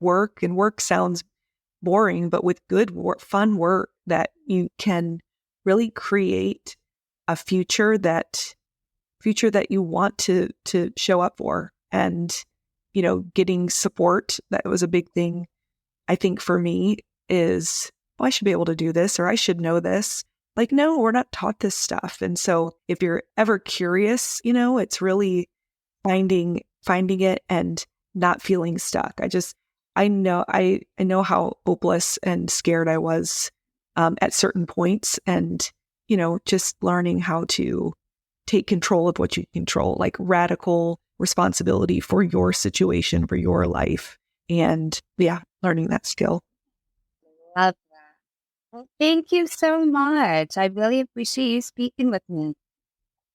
work, and work sounds boring, but with good work, fun work, that you can really create a future that you want to show up for. And, getting support, that was a big thing. I think for me is, I should be able to do this, or I should know this. Like, no, we're not taught this stuff. And so if you're ever curious, it's really finding it and not feeling stuck. I know how hopeless and scared I was at certain points, and, just learning how to take control of what you control, like radical responsibility for your situation, for your life. And learning that skill. Love that. Well, thank you so much. I really appreciate you speaking with me.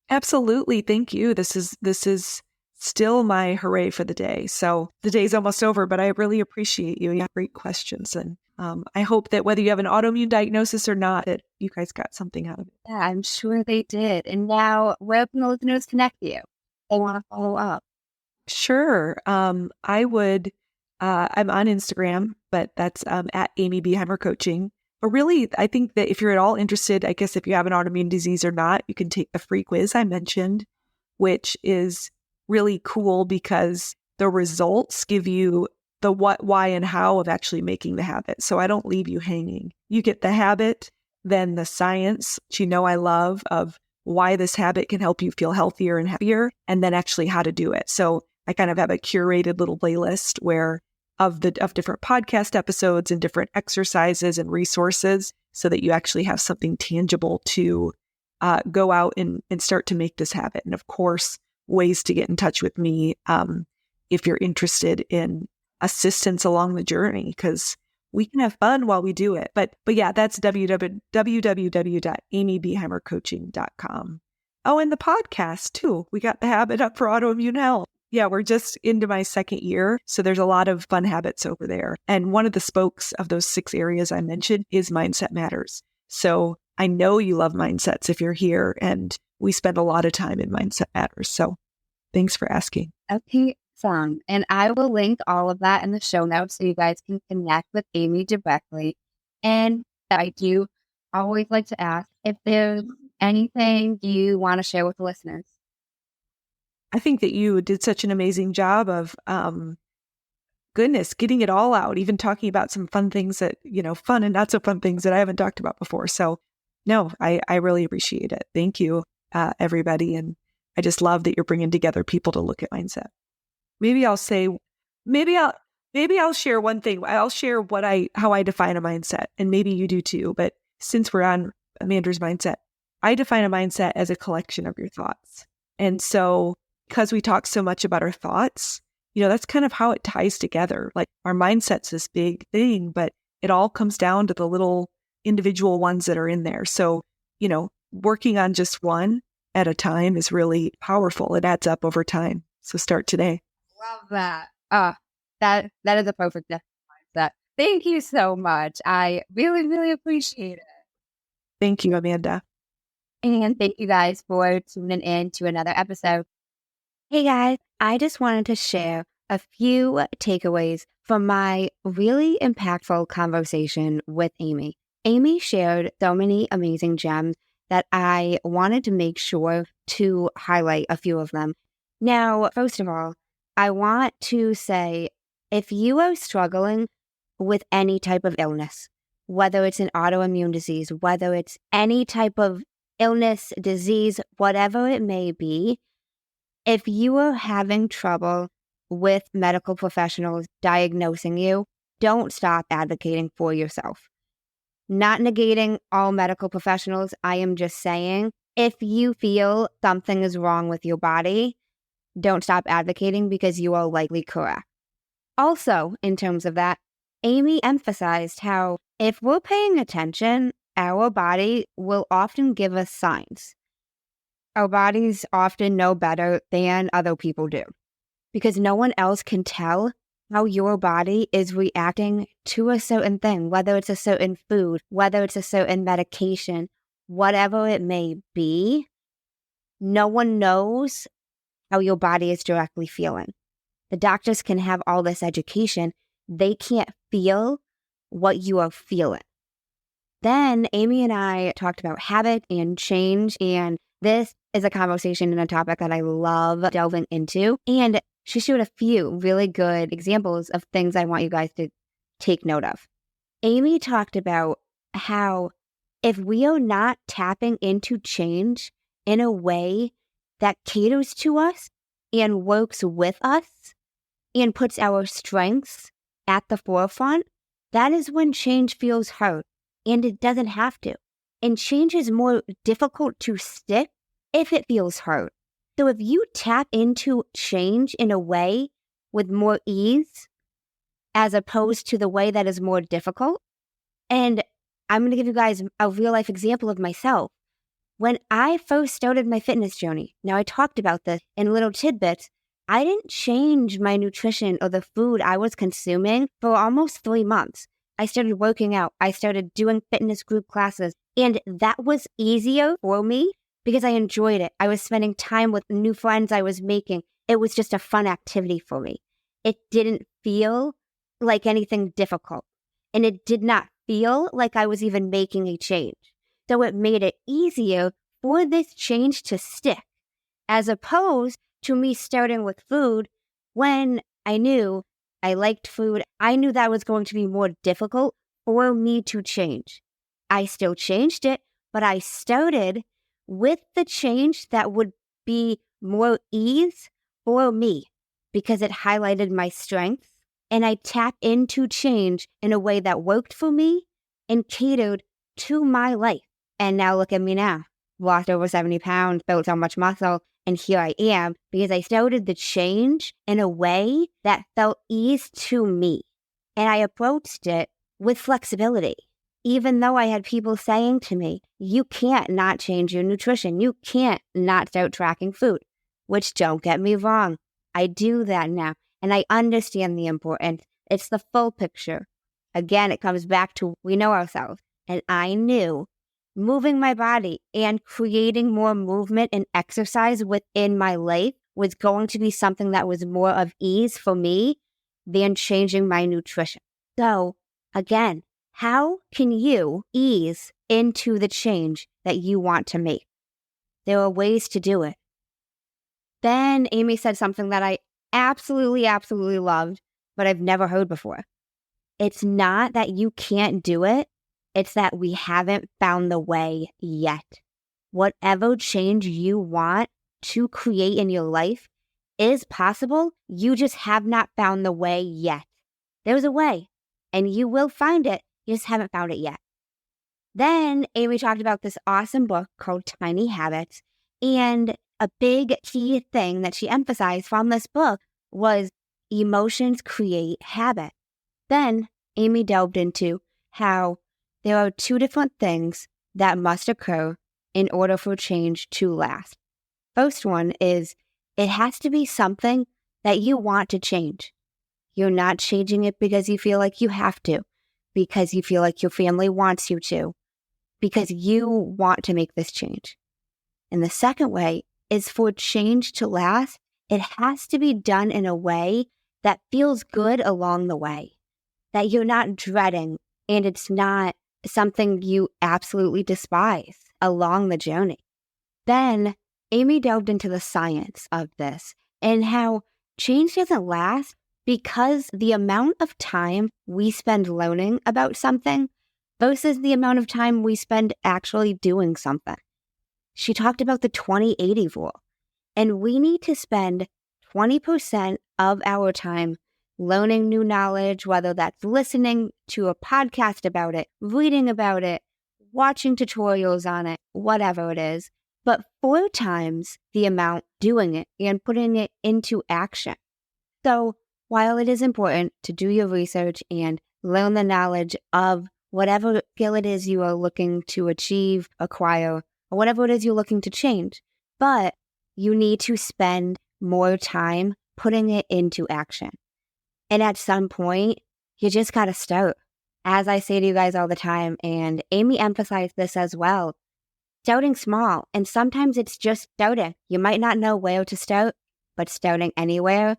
Absolutely. Thank you. This is still my hooray for the day. So the day's almost over, but I really appreciate you. You have great questions. And I hope that whether you have an autoimmune diagnosis or not, that you guys got something out of it. Yeah, I'm sure they did. And now, where can the listeners connect you? They want to follow up. Sure. I would. I'm on Instagram, but that's at Amy Behimer Coaching. But really, I think that if you're at all interested, I guess if you have an autoimmune disease or not, you can take the free quiz I mentioned, which is really cool because the results give you the what, why, and how of actually making the habit. So I don't leave you hanging. You get the habit, then the science, which I love, of why this habit can help you feel healthier and happier, and then actually how to do it. So I kind of have a curated little playlist of different podcast episodes and different exercises and resources, so that you actually have something tangible to go out and start to make this habit. And of course, ways to get in touch with me if you're interested in assistance along the journey, because we can have fun while we do it. But yeah, that's www.amybeheimercoaching.com. Oh, and the podcast too. We got the habit up for autoimmune health. Yeah, we're just into my second year. So there's a lot of fun habits over there. And one of the spokes of those 6 areas I mentioned is Mindset Matters. So I know you love mindsets if you're here, and we spend a lot of time in Mindset Matters. So thanks for asking. Okay, awesome. And I will link all of that in the show notes so you guys can connect with Amy directly. And I do always like to ask if there's anything you want to share with the listeners. I think that you did such an amazing job of, getting it all out, even talking about some fun things that, fun and not so fun things that I haven't talked about before. So no, I really appreciate it. Thank you, everybody. And I just love that you're bringing together people to look at mindset. Maybe I'll share one thing. I'll share how I define a mindset, and maybe you do too. But since we're on Amanda's mindset, I define a mindset as a collection of your thoughts. And so, because we talk so much about our thoughts, that's kind of how it ties together. Like, our mindset's this big thing, but it all comes down to the little individual ones that are in there. So, working on just one at a time is really powerful. It adds up over time. So start today. Love that. That is a perfect mindset. Thank you so much. I really, really appreciate it. Thank you, Amanda. And thank you guys for tuning in to another episode. Hey guys, I just wanted to share a few takeaways from my really impactful conversation with Amy. Amy shared so many amazing gems that I wanted to make sure to highlight a few of them. Now, first of all, I want to say if you are struggling with any type of illness, whether it's an autoimmune disease, whether it's any type of illness, disease, whatever it may be, if you are having trouble with medical professionals diagnosing you, don't stop advocating for yourself. Not negating all medical professionals, I am just saying, if you feel something is wrong with your body, don't stop advocating because you are likely correct. Also, in terms of that, Amy emphasized how if we're paying attention, our body will often give us signs. Our bodies often know better than other people do because no one else can tell how your body is reacting to a certain thing, whether it's a certain food, whether it's a certain medication, whatever it may be. No one knows how your body is directly feeling. The doctors can have all this education. They can't feel what you are feeling. Then Amy and I talked about habit and change, and this is a conversation and a topic that I love delving into. And she showed a few really good examples of things I want you guys to take note of. Amy talked about how if we are not tapping into change in a way that caters to us and works with us and puts our strengths at the forefront, that is when change feels hard, and it doesn't have to. And change is more difficult to stick if it feels hard. So if you tap into change in a way with more ease, as opposed to the way that is more difficult, and I'm going to give you guys a real life example of myself. When I first started my fitness journey, now I talked about this in little tidbits, I didn't change my nutrition or the food I was consuming for almost 3 months. I started working out. I started doing fitness group classes, and that was easier for me because I enjoyed it. I was spending time with new friends I was making. It was just a fun activity for me. It didn't feel like anything difficult, and it did not feel like I was even making a change. So it made it easier for this change to stick, as opposed to me starting with food when I knew I liked food. I knew that was going to be more difficult for me to change. I still changed it, but I started with the change that would be more ease for me because it highlighted my strengths, and I tapped into change in a way that worked for me and catered to my life. And now look at me now. Lost over 70 pounds, built so much muscle, and here I am because I started the change in a way that felt ease to me. And I approached it with flexibility. Even though I had people saying to me, you can't not change your nutrition. You can't not start tracking food, which don't get me wrong. I do that now, and I understand the importance. It's the full picture. Again, it comes back to we know ourselves. And I knew moving my body and creating more movement and exercise within my life was going to be something that was more of ease for me than changing my nutrition. So again, how can you ease into the change that you want to make? There are ways to do it. Then Amy said something that I absolutely loved, but I've never heard before. It's not that you can't do it. It's that we haven't found the way yet. Whatever change you want to create in your life is possible. You just have not found the way yet. There's a way, and you will find it. You just haven't found it yet. Then Amy talked about this awesome book called Tiny Habits, and a big key thing that she emphasized from this book was emotions create habit. Then Amy delved into how there are 2 different things that must occur in order for change to last. First one is it has to be something that you want to change. You're not changing it because you feel like you have to, because you feel like your family wants you to, because you want to make this change. And the second way is for change to last, it has to be done in a way that feels good along the way, that you're not dreading, and it's not something you absolutely despise along the journey. Then Amy delved into the science of this and how change doesn't last because the amount of time we spend learning about something versus the amount of time we spend actually doing something. She talked about the 20-80 rule, and we need to spend 20% of our time learning new knowledge, whether that's listening to a podcast about it, reading about it, watching tutorials on it, whatever it is, but 4 times the amount doing it and putting it into action. So while it is important to do your research and learn the knowledge of whatever skill it is you are looking to achieve, acquire, or whatever it is you're looking to change, but you need to spend more time putting it into action. And at some point, you just got to start. As I say to you guys all the time, and Amy emphasized this as well, starting small. And sometimes it's just starting. You might not know where to start, but starting anywhere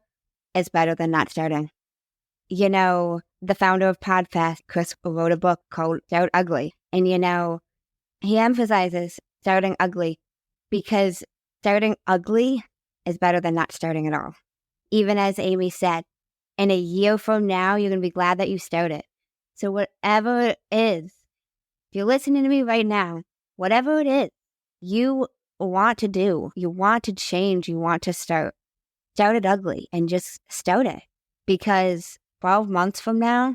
is better than not starting. You know, the founder of Podfest, Chris, wrote a book called Start Ugly. And, you know, he emphasizes starting ugly because starting ugly is better than not starting at all. Even as Amy said, in a year from now, you're going to be glad that you started. So whatever it is, if you're listening to me right now, whatever it is you want to do, you want to change, you want to start it ugly and just start it. Because 12 months from now,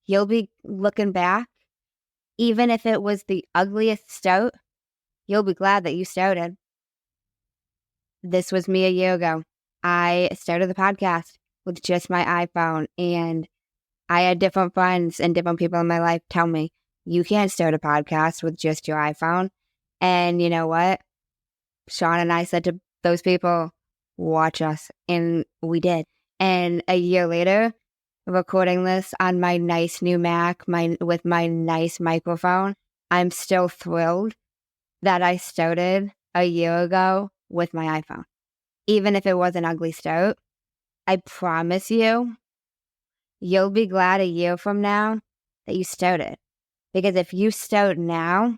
you'll be looking back, even if it was the ugliest start, you'll be glad that you started. This was me a year ago. I started the podcast with just my iPhone, and I had different friends and different people in my life tell me, you can't start a podcast with just your iPhone. And you know what? Sean and I said to those people, watch us. And we did. And a year later, recording this on my nice new Mac, with my nice microphone, I'm still thrilled that I started a year ago with my iPhone. Even if it was an ugly start, I promise you, you'll be glad a year from now that you started. Because if you start now,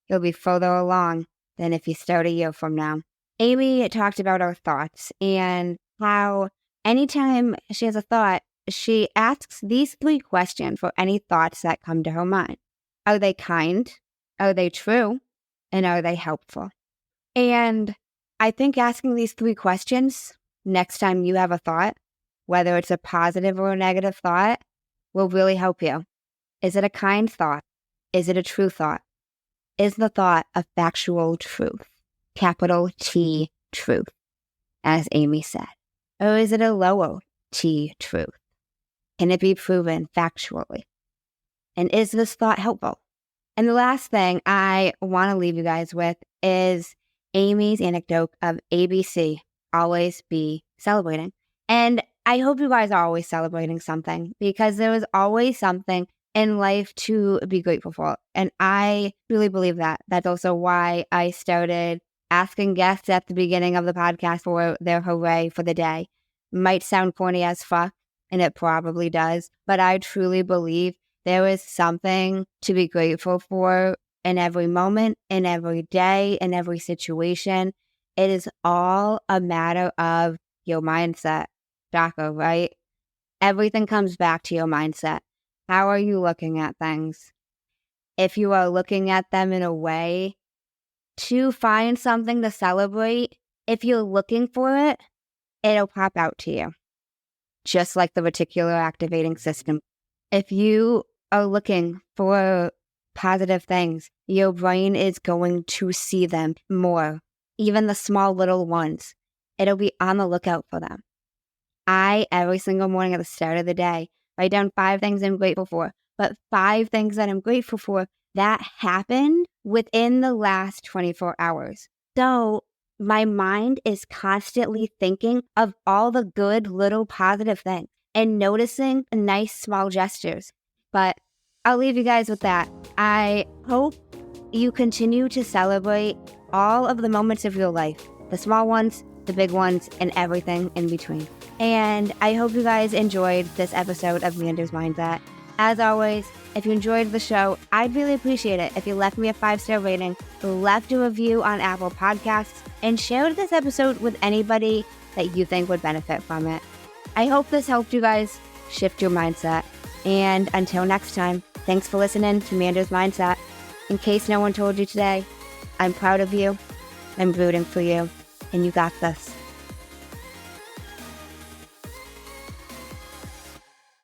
you'll be further along than if you start a year from now. Amy talked about our thoughts and how anytime she has a thought, she asks these 3 questions for any thoughts that come to her mind. Are they kind? Are they true? And are they helpful? And I think asking these 3 questions next time you have a thought, whether it's a positive or a negative thought, will really help you. Is it a kind thought? Is it a true thought? Is the thought a factual truth? Capital T, truth, as Amy said. Or is it a lower T, truth? Can it be proven factually? And is this thought helpful? And the last thing I want to leave you guys with is Amy's anecdote of ABC, always be celebrating. And I hope you guys are always celebrating something, because there is always something in life to be grateful for. And I really believe that. That's also why I started asking guests at the beginning of the podcast for their hooray for the day. Might sound corny as fuck, and it probably does, but I truly believe there is something to be grateful for in every moment, in every day, in every situation. It is all a matter of your mindset, Jocko, right? Everything comes back to your mindset. How are you looking at things? If you are looking at them in a way to find something to celebrate, if you're looking for it, it'll pop out to you. Just like the reticular activating system. If you are looking for positive things, your brain is going to see them more. Even the small little ones. It'll be on the lookout for them. I, every single morning at the start of the day, write down 5 things I'm grateful for. But 5 things that I'm grateful for that happened within the last 24 hours. So my mind is constantly thinking of all the good little positive things and noticing nice small gestures. But I'll leave you guys with that. I hope you continue to celebrate all of the moments of your life, the small ones the big ones, and everything in between. And I hope you guys enjoyed this episode of Amanda's Mindset. As always, if you enjoyed the show, I'd really appreciate it if you left me a 5-star rating, left a review on Apple Podcasts, and shared this episode with anybody that you think would benefit from it. I hope this helped you guys shift your mindset. And until next time, thanks for listening to Amanda's Mindset. In case no one told you today, I'm proud of you, I'm rooting for you, and you got this.